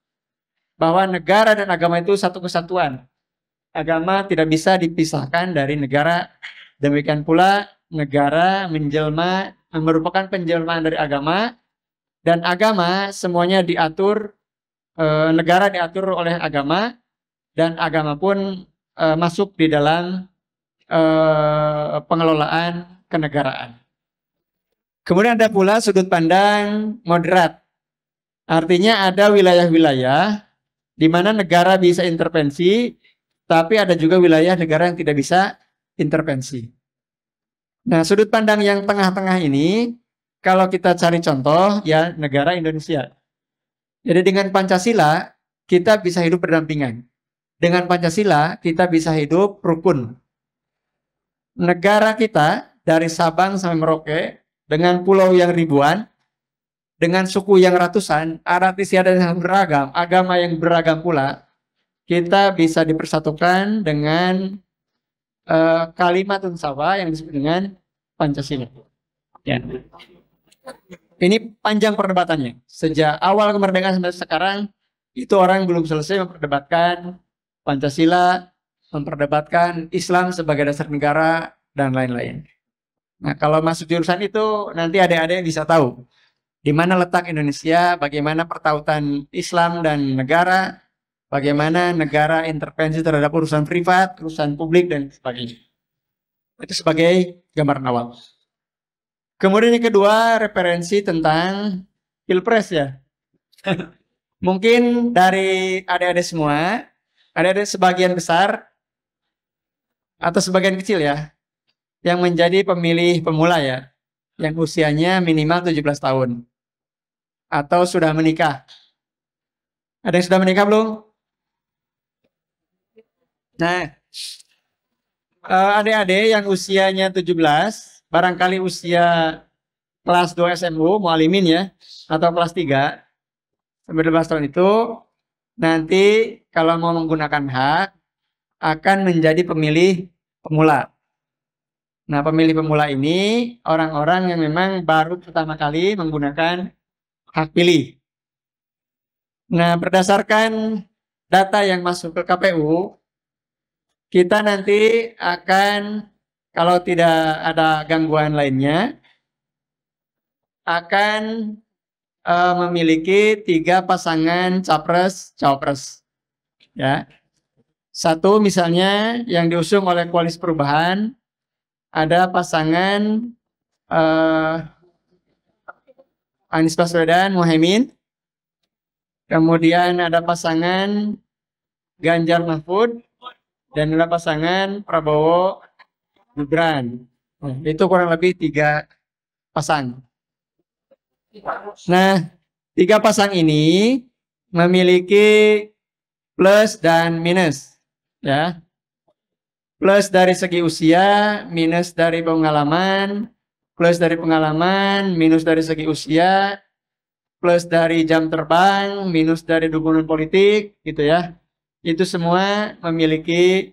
Bahwa negara dan agama itu satu kesatuan. Agama tidak bisa dipisahkan dari negara. Demikian pula negara menjelma, merupakan penjelmaan dari agama. Dan agama semuanya diatur, negara diatur oleh agama. Dan agama pun masuk di dalam pengelolaan kenegaraan. Kemudian ada pula sudut pandang moderat. Artinya ada wilayah-wilayah di mana negara bisa intervensi, tapi ada juga wilayah negara yang tidak bisa intervensi. Nah, sudut pandang yang tengah-tengah ini, kalau kita cari contoh, ya negara Indonesia. Jadi dengan Pancasila, kita bisa hidup berdampingan. Dengan Pancasila, kita bisa hidup rukun. Negara kita, dari Sabang sampai Merauke, dengan pulau yang ribuan, dengan suku yang ratusan, adat istiadat yang beragam, agama yang beragam pula, kita bisa dipersatukan dengan kalimatun sawa yang disebut dengan Pancasila. Ya. Ini panjang perdebatannya. Sejak awal kemerdekaan sampai sekarang, itu orang belum selesai memperdebatkan Pancasila, memperdebatkan Islam sebagai dasar negara, dan lain-lain. Nah, kalau masuk jurusan itu nanti adik-adik bisa tahu di mana letak Indonesia, bagaimana pertautan Islam dan negara, bagaimana negara intervensi terhadap urusan privat, urusan publik dan sebagainya. Itu sebagai gambaran awal. Kemudian yang kedua, referensi tentang Pilpres ya. Mungkin dari adik-adik semua, adik-adik sebagian besar atau sebagian kecil ya, yang menjadi pemilih pemula ya, yang usianya minimal 17 tahun. Atau sudah menikah. Ada yang sudah menikah belum? Nah, adik-adik yang usianya 17, barangkali usia kelas 2 SMU, mualimin ya, atau kelas 3, sampai 12 tahun itu, nanti kalau mau menggunakan hak, akan menjadi pemilih pemula. Nah, pemilih pemula ini orang-orang yang memang baru pertama kali menggunakan hak pilih. Nah, berdasarkan data yang masuk ke KPU, kita nanti akan, kalau tidak ada gangguan lainnya, akan memiliki 3 pasangan capres-cawapres. Ya. Satu misalnya yang diusung oleh Koalisi Perubahan, ada pasangan Anies Baswedan, Muhaimin. Kemudian ada pasangan Ganjar Mahfud dan ada pasangan Prabowo Gibran. Itu kurang lebih 3 pasang. Nah, 3 pasang ini memiliki plus dan minus, ya. Plus dari segi usia, minus dari pengalaman, plus dari pengalaman, minus dari segi usia, plus dari jam terbang, minus dari dukungan politik, gitu ya. Itu semua memiliki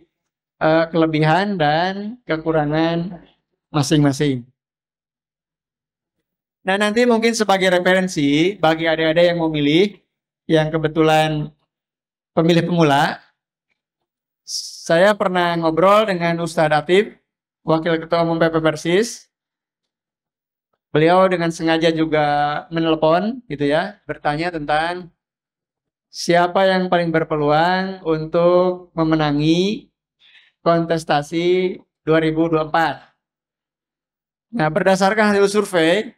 kelebihan dan kekurangan masing-masing. Nah, nanti mungkin sebagai referensi bagi adik-adik yang mau milih, yang kebetulan pemilih pemula, saya pernah ngobrol dengan Ustadz Atif, Wakil Ketua Umum PP Persis. Beliau dengan sengaja juga menelpon, gitu ya, bertanya tentang siapa yang paling berpeluang untuk memenangi kontestasi 2024. Nah, berdasarkan hasil survei,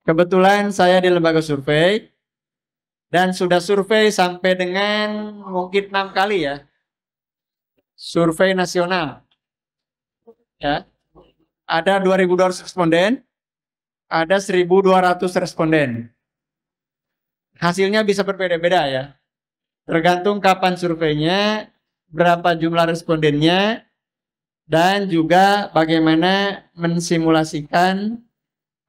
kebetulan saya di lembaga survei dan sudah survei sampai dengan mungkin 6 kali ya. Survei nasional. Ya. Ada 2.200 responden, ada 1.200 responden. Hasilnya bisa berbeda-beda ya. Tergantung kapan surveinya, berapa jumlah respondennya, dan juga bagaimana mensimulasikan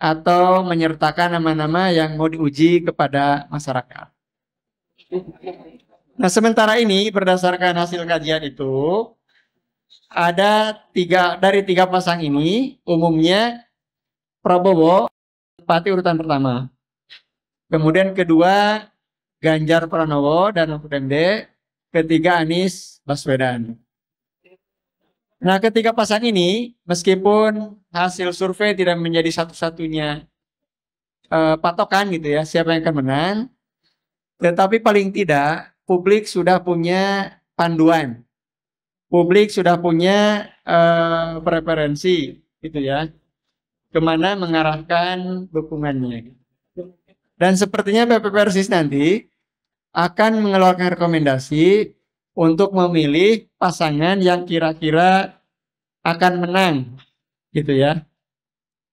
atau menyertakan nama-nama yang mau diuji kepada masyarakat. Nah, sementara ini berdasarkan hasil kajian itu, ada dari 3 pasang ini, umumnya Prabowo menempati urutan pertama. Kemudian kedua Ganjar Pranowo dan Mahfud MD, ketiga Anies Baswedan. Nah, ketiga pasang ini, meskipun hasil survei tidak menjadi satu-satunya patokan gitu ya, siapa yang akan menang, tetapi paling tidak publik sudah punya panduan, publik sudah punya preferensi gitu ya, kemana mengarahkan dukungannya. Dan sepertinya PP Persis nanti akan mengeluarkan rekomendasi untuk memilih pasangan yang kira-kira akan menang, gitu ya.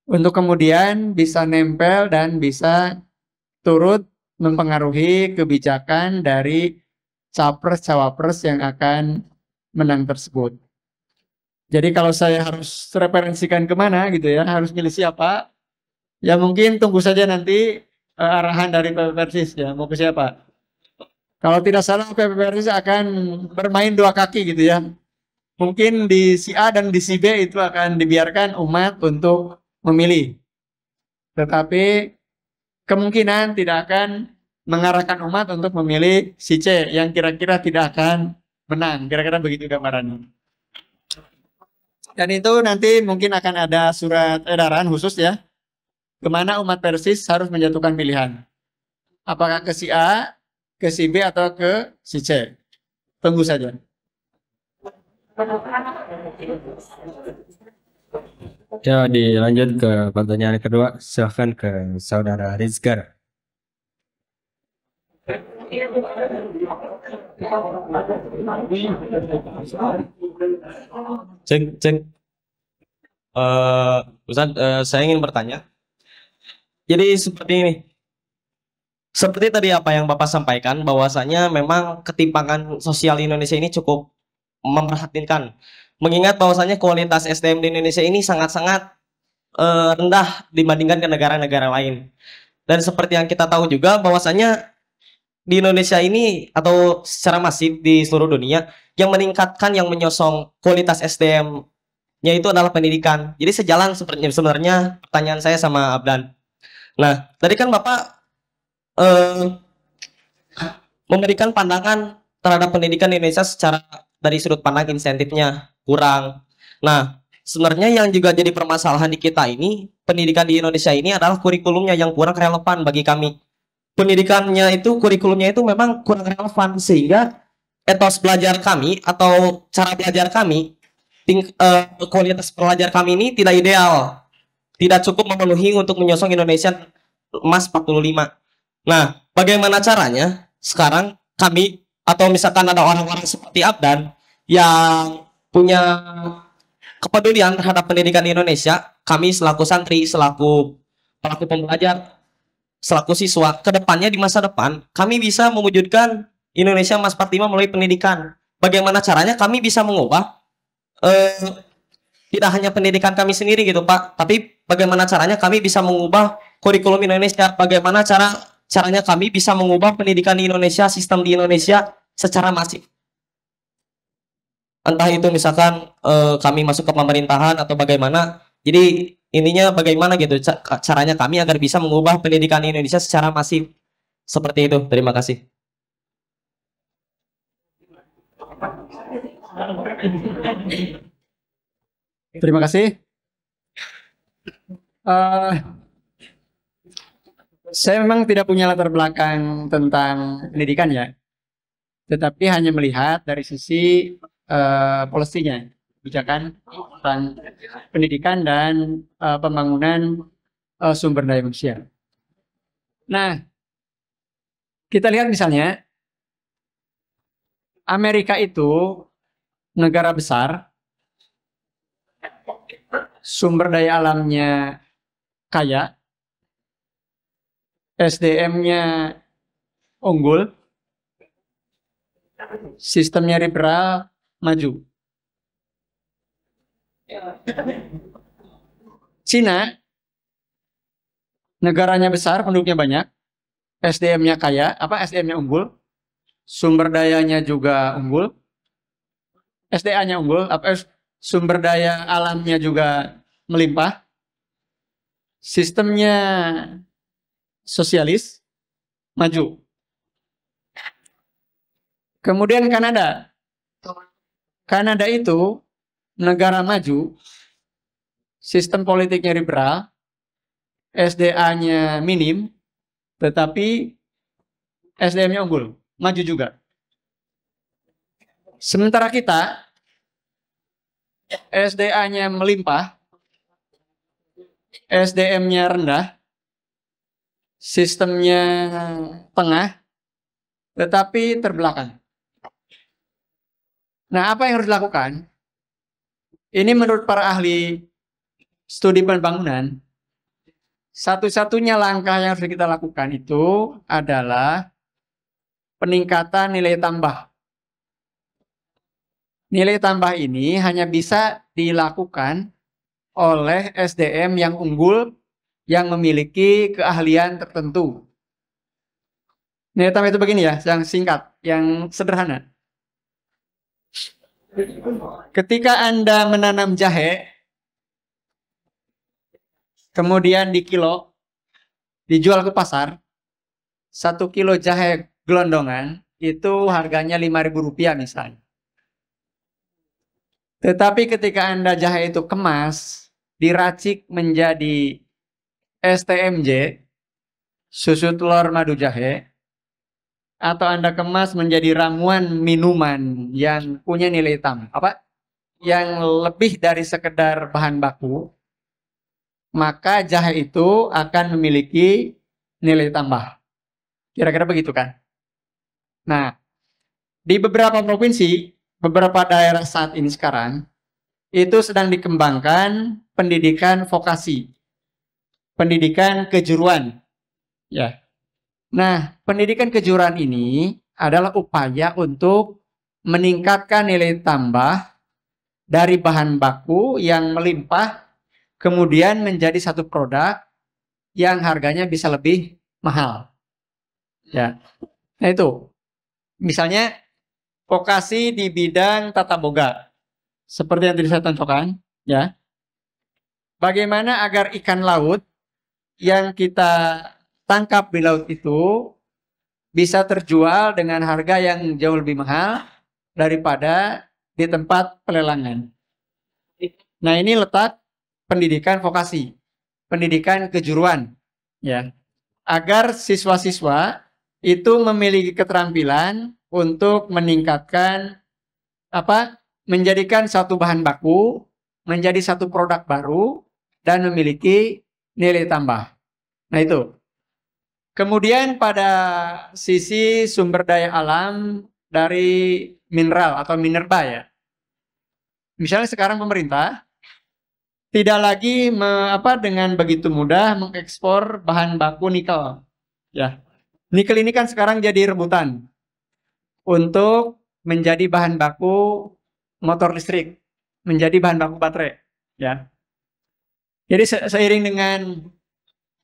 Untuk kemudian bisa nempel dan bisa turut mempengaruhi kebijakan dari capres-cawapres yang akan menang tersebut. Jadi kalau saya harus referensikan kemana gitu ya, harus milih siapa, ya mungkin tunggu saja nanti arahan dari PP Persis ya, mau ke siapa. Kalau tidak salah PP Persis akan bermain 2 kaki gitu ya. Mungkin di si A dan di si B itu akan dibiarkan umat untuk memilih. Tetapi kemungkinan tidak akan mengarahkan umat untuk memilih si C yang kira-kira tidak akan menang. Kira-kira begitu gambarannya. Dan itu nanti mungkin akan ada surat edaran khusus ya, kemana umat Persis harus menjatuhkan pilihan. Apakah ke si A, ke si B, atau ke si C. Tunggu saja. Ya, dilanjut ke pertanyaan kedua. Silahkan ke Saudara Rizgar. Cek, cek. Ustaz, saya ingin bertanya. Jadi seperti ini. Seperti tadi apa yang Bapak sampaikan, bahwasanya memang ketimpangan sosial di Indonesia ini cukup memprihatinkan. Mengingat bahwasanya kualitas SDM di Indonesia ini sangat-sangat rendah dibandingkan ke negara-negara lain. Dan seperti yang kita tahu juga bahwasanya di Indonesia ini atau secara masif di seluruh dunia yang meningkatkan, yang menyosong kualitas SDM-nya itu adalah pendidikan. Jadi sejalan sebenarnya pertanyaan saya sama Abdan. Nah, tadi kan Bapak memberikan pandangan terhadap pendidikan di Indonesia secara dari sudut pandang insentifnya kurang. Nah, sebenarnya yang juga jadi permasalahan di kita ini, pendidikan di Indonesia ini adalah kurikulumnya yang kurang relevan bagi kami. Pendidikannya itu, kurikulumnya itu memang kurang relevan sehingga etos belajar kami atau cara belajar kami, kualitas pelajar kami ini tidak ideal, tidak cukup memenuhi untuk menyosong Indonesia emas 45. Nah, bagaimana caranya sekarang kami atau misalkan ada orang-orang seperti Abdan yang punya kepedulian terhadap pendidikan di Indonesia, kami selaku santri, selaku pelaku pembelajar, selaku siswa, ke depannya di masa depan kami bisa mewujudkan Indonesia emas 45 melalui pendidikan. Bagaimana caranya kami bisa mengubah tidak hanya pendidikan kami sendiri gitu Pak, tapi bagaimana caranya kami bisa mengubah kurikulum Indonesia, bagaimana caranya kami bisa mengubah pendidikan di Indonesia, sistem di Indonesia secara masif. Entah itu misalkan kami masuk ke pemerintahan atau bagaimana. Jadi ininya bagaimana gitu caranya kami agar bisa mengubah pendidikan di Indonesia secara masif. Seperti itu. Terima kasih. Terima kasih. Saya memang tidak punya latar belakang tentang pendidikan ya, tetapi hanya melihat dari sisi policy-nya, kebijakan tentang pendidikan dan pembangunan sumber daya manusia. Nah, kita lihat misalnya Amerika itu negara besar, sumber daya alamnya kaya, SDM-nya unggul, sistemnya liberal, maju. Cina, negaranya besar, penduduknya banyak, SDM-nya kaya, SDM-nya unggul, sumber dayanya juga unggul, SDA-nya unggul, sumber daya alamnya juga melimpah, sistemnya sosialis, maju. Kemudian Kanada. Kanada itu negara maju, sistem politiknya liberal, SDA-nya minim, tetapi SDM-nya unggul, maju juga. Sementara kita, SDA-nya melimpah, SDM-nya rendah, sistemnya tengah, tetapi terbelakang. Nah, apa yang harus dilakukan? Ini menurut para ahli studi pembangunan, satu-satunya langkah yang harus kita lakukan itu adalah peningkatan nilai tambah. Nilai tambah ini hanya bisa dilakukan oleh SDM yang unggul, yang memiliki keahlian tertentu. Nilai tambah itu begini ya, yang singkat, yang sederhana. Ketika Anda menanam jahe, kemudian dikilo, dijual ke pasar, 1 kilo jahe gelondongan itu harganya Rp5.000 misalnya. Tetapi ketika Anda jahe itu kemas, diracik menjadi STMJ, susu telur madu jahe, atau Anda kemas menjadi ramuan minuman yang punya nilai tambah, yang lebih dari sekedar bahan baku, maka jahe itu akan memiliki nilai tambah. Kira-kira begitu kan? Nah, di beberapa provinsi, beberapa daerah saat ini sekarang, itu sedang dikembangkan pendidikan vokasi, pendidikan kejuruan. Ya. Nah, pendidikan kejuruan ini adalah upaya untuk meningkatkan nilai tambah dari bahan baku yang melimpah, kemudian menjadi satu produk yang harganya bisa lebih mahal. Ya. Nah itu, misalnya vokasi di bidang tata boga, seperti yang tadi saya contohkan, ya. Bagaimana agar ikan laut yang kita tangkap di laut itu bisa terjual dengan harga yang jauh lebih mahal daripada di tempat pelelangan. Nah, ini letak pendidikan vokasi, pendidikan kejuruan, ya. Agar siswa-siswa itu memiliki keterampilan untuk meningkatkan menjadikan satu bahan baku menjadi satu produk baru dan memiliki nilai tambah. Nah, itu. Kemudian pada sisi sumber daya alam dari mineral atau minerba, ya. Misalnya sekarang pemerintah tidak lagi dengan begitu mudah mengekspor bahan baku nikel. Ya. Nikel ini kan sekarang jadi rebutan untuk menjadi bahan baku motor listrik, menjadi bahan baku baterai, ya. Jadi seiring dengan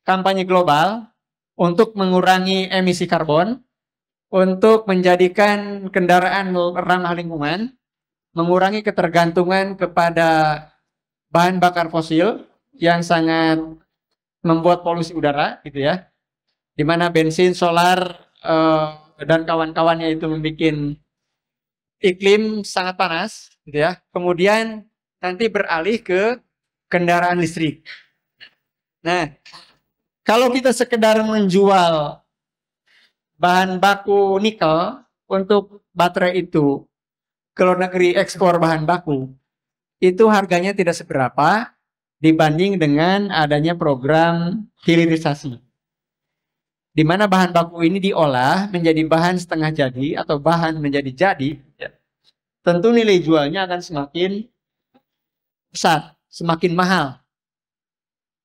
kampanye global untuk mengurangi emisi karbon, untuk menjadikan kendaraan ramah lingkungan, mengurangi ketergantungan kepada bahan bakar fosil yang sangat membuat polusi udara, gitu ya. Di mana bensin, solar, dan kawan-kawannya itu membuat iklim sangat panas, gitu ya. Kemudian nanti beralih ke kendaraan listrik. Nah, kalau kita sekedar menjual bahan baku nikel untuk baterai itu ke luar negeri, ekspor bahan baku, itu harganya tidak seberapa dibanding dengan adanya program hilirisasi, di mana bahan baku ini diolah menjadi bahan setengah jadi atau bahan menjadi jadi, ya. Tentu nilai jualnya akan semakin besar, semakin mahal.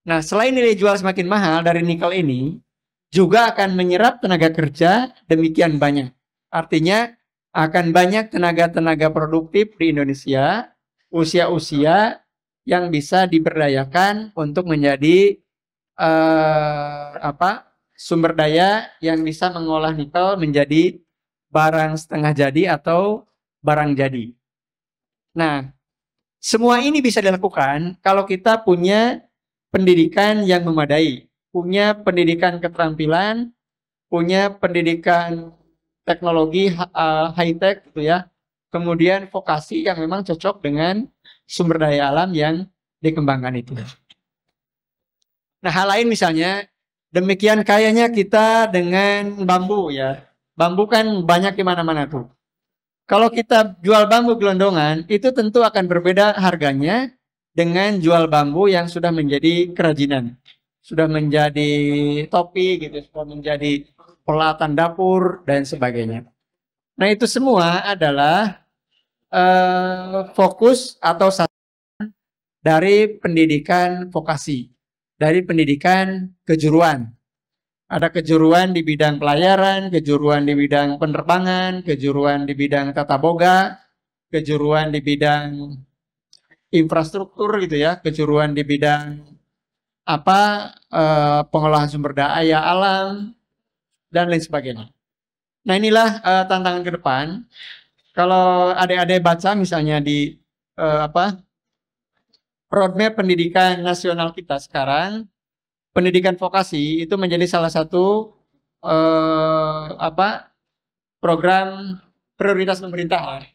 Nah, selain nilai jual semakin mahal dari nikel ini, juga akan menyerap tenaga kerja demikian banyak. Artinya akan banyak tenaga-tenaga produktif di Indonesia, usia-usia yang bisa diberdayakan untuk menjadi sumber daya yang bisa mengolah nikel menjadi barang setengah jadi atau barang jadi. Nah, semua ini bisa dilakukan kalau kita punya pendidikan yang memadai, punya pendidikan keterampilan, punya pendidikan teknologi high-tech, gitu ya. Kemudian vokasi yang memang cocok dengan sumber daya alam yang dikembangkan itu. Nah, hal lain misalnya, demikian kayanya kita dengan bambu, ya. Bambu kan banyak di mana-mana tuh. Kalau kita jual bambu gelondongan, itu tentu akan berbeda harganya dengan jual bambu yang sudah menjadi kerajinan, sudah menjadi topi, gitu, sudah menjadi peralatan dapur dan sebagainya. Nah, itu semua adalah fokus atau sasaran dari pendidikan vokasi, dari pendidikan kejuruan. Ada kejuruan di bidang pelayaran, kejuruan di bidang penerbangan, kejuruan di bidang tata boga, kejuruan di bidang infrastruktur, gitu ya, kejuruan di bidang pengolahan sumber daya alam dan lain sebagainya. Nah, inilah tantangan ke depan. Kalau adik-adik baca misalnya di roadmap pendidikan nasional kita sekarang, pendidikan vokasi itu menjadi salah satu program prioritas pemerintah.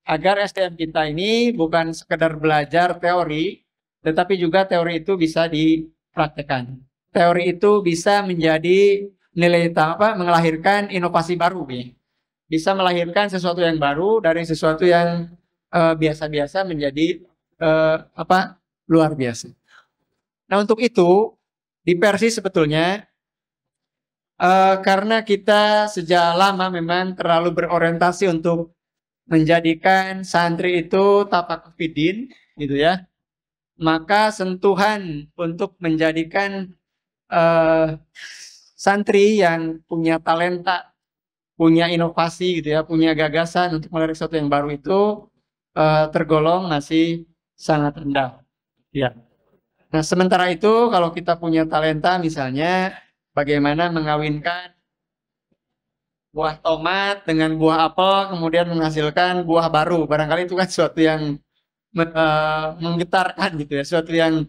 agar SDM kita ini bukan sekedar belajar teori, tetapi juga teori itu bisa dipraktekkan. Teori itu bisa menjadi nilai tambah, melahirkan inovasi baru, ya. Bisa melahirkan sesuatu yang baru dari sesuatu yang biasa-biasa menjadi luar biasa. Nah, untuk itu di Persis sebetulnya karena kita sejak lama memang terlalu berorientasi untuk menjadikan santri itu tafaqufidin, gitu ya. Maka sentuhan untuk menjadikan santri yang punya talenta, punya inovasi, gitu ya, punya gagasan untuk melakukan sesuatu yang baru itu tergolong masih sangat rendah. Ya. Nah, sementara itu kalau kita punya talenta misalnya bagaimana mengawinkan buah tomat dengan buah apel kemudian menghasilkan buah baru. Barangkali itu kan sesuatu yang menggetarkan gitu ya, sesuatu yang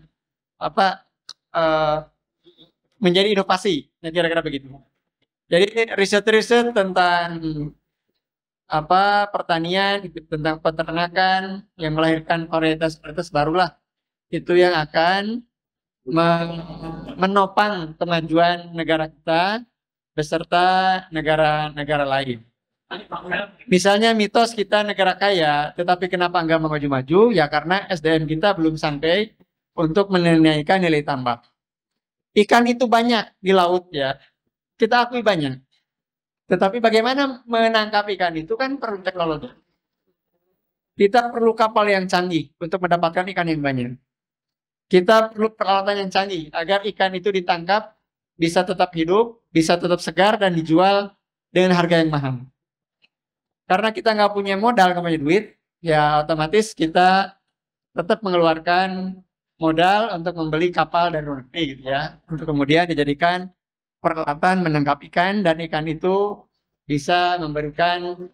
menjadi inovasi. Nah, kira-kira begitu. Jadi riset-riset tentang pertanian, tentang peternakan yang melahirkan varietas-varietas barulah itu yang akan menopang kemajuan negara kita beserta negara-negara lain. Misalnya mitos kita negara kaya, tetapi kenapa enggak maju-maju? Ya karena SDM kita belum sampai untuk menaikkan nilai tambah. Ikan itu banyak di laut ya, kita akui banyak. Tetapi bagaimana menangkap ikan itu kan perlu teknologi. Kita perlu kapal yang canggih untuk mendapatkan ikan yang banyak. Kita perlu peralatan yang canggih agar ikan itu ditangkap, bisa tetap hidup, bisa tetap segar dan dijual dengan harga yang mahal. Karena kita nggak punya modal, nggak punya duit, ya otomatis kita tetap mengeluarkan modal untuk membeli kapal dari luar negeri, gitu ya, untuk kemudian dijadikan peralatan menangkap ikan dan ikan itu bisa memberikan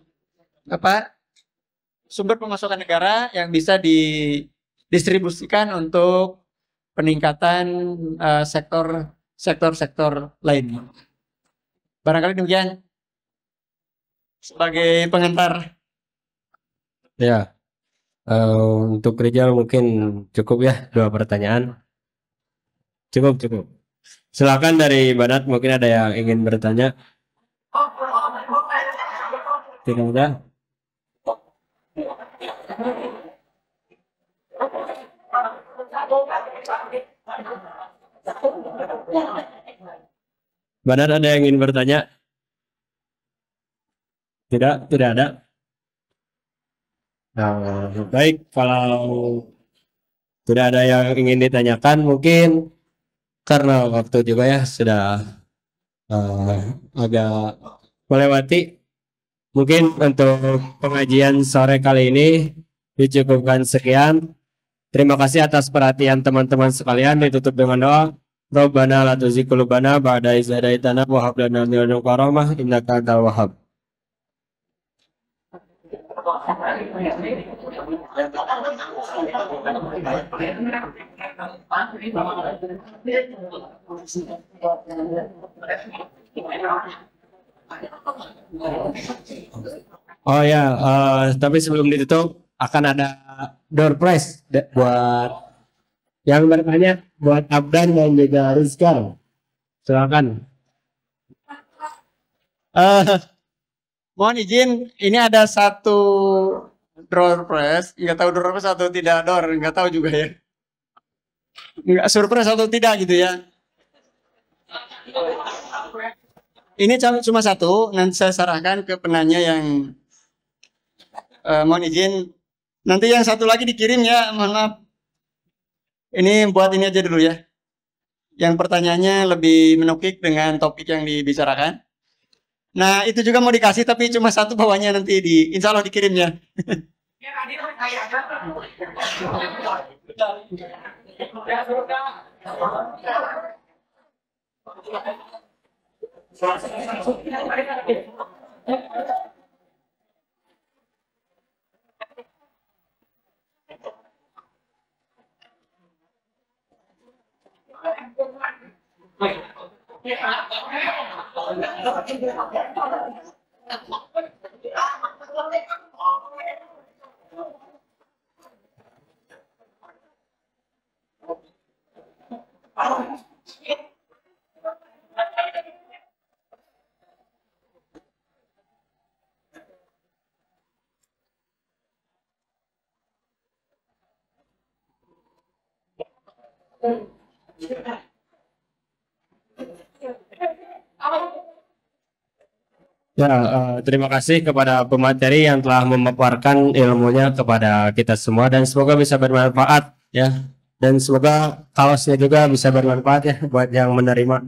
sumber pemasukan negara yang bisa didistribusikan untuk peningkatan sektor lainnya. Barangkali demikian sebagai pengantar. Ya, untuk Rizal mungkin cukup ya 2 pertanyaan. Cukup. Silakan dari Banat, mungkin ada yang ingin bertanya. Tidak ada. Banat, ada yang ingin bertanya? Tidak ada. Nah, baik, kalau tidak ada yang ingin ditanyakan, mungkin karena waktu juga ya sudah agak melewati. Mungkin untuk pengajian sore kali ini dicukupkan sekian. Terima kasih atas perhatian teman-teman sekalian. Ditutup dengan doa. Rabbana la tuzigh qulubana ba'da idh hadaitana wa hab lana min ladunka rahmah innaka antal wahhab. Oh ya, tapi sebelum ditutup akan ada door prize buat yang bertanya, buat Abdan dan juga Rizka. Silakan. Mohon izin, ini ada satu door prize, nggak tahu door prize atau tidak door, nggak tahu juga ya. Nggak surprise atau tidak gitu ya. Ini cuma satu, nanti saya serahkan ke penanya yang mohon izin. Nanti yang satu lagi dikirim ya, mohon maaf. Ini buat ini aja dulu ya. Yang pertanyaannya lebih menukik dengan topik yang dibicarakan. Nah, itu juga mau dikasih tapi cuma satu bawahnya nanti insya Allah dikirimnya. Ya, terima kasih kepada pemateri yang telah memaparkan ilmunya kepada kita semua dan semoga bisa bermanfaat ya. Dan semoga kaosnya juga bisa bermanfaat ya buat yang menerima.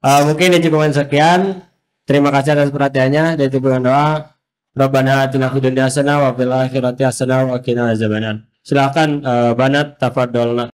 Mungkin ini cukup sekian. Terima kasih atas perhatiannya dan dukungan doa. Rabbana atina fid dunya hasanah wa fil akhirati hasanah wa qina azabannar. Silakan Banat tafadholna.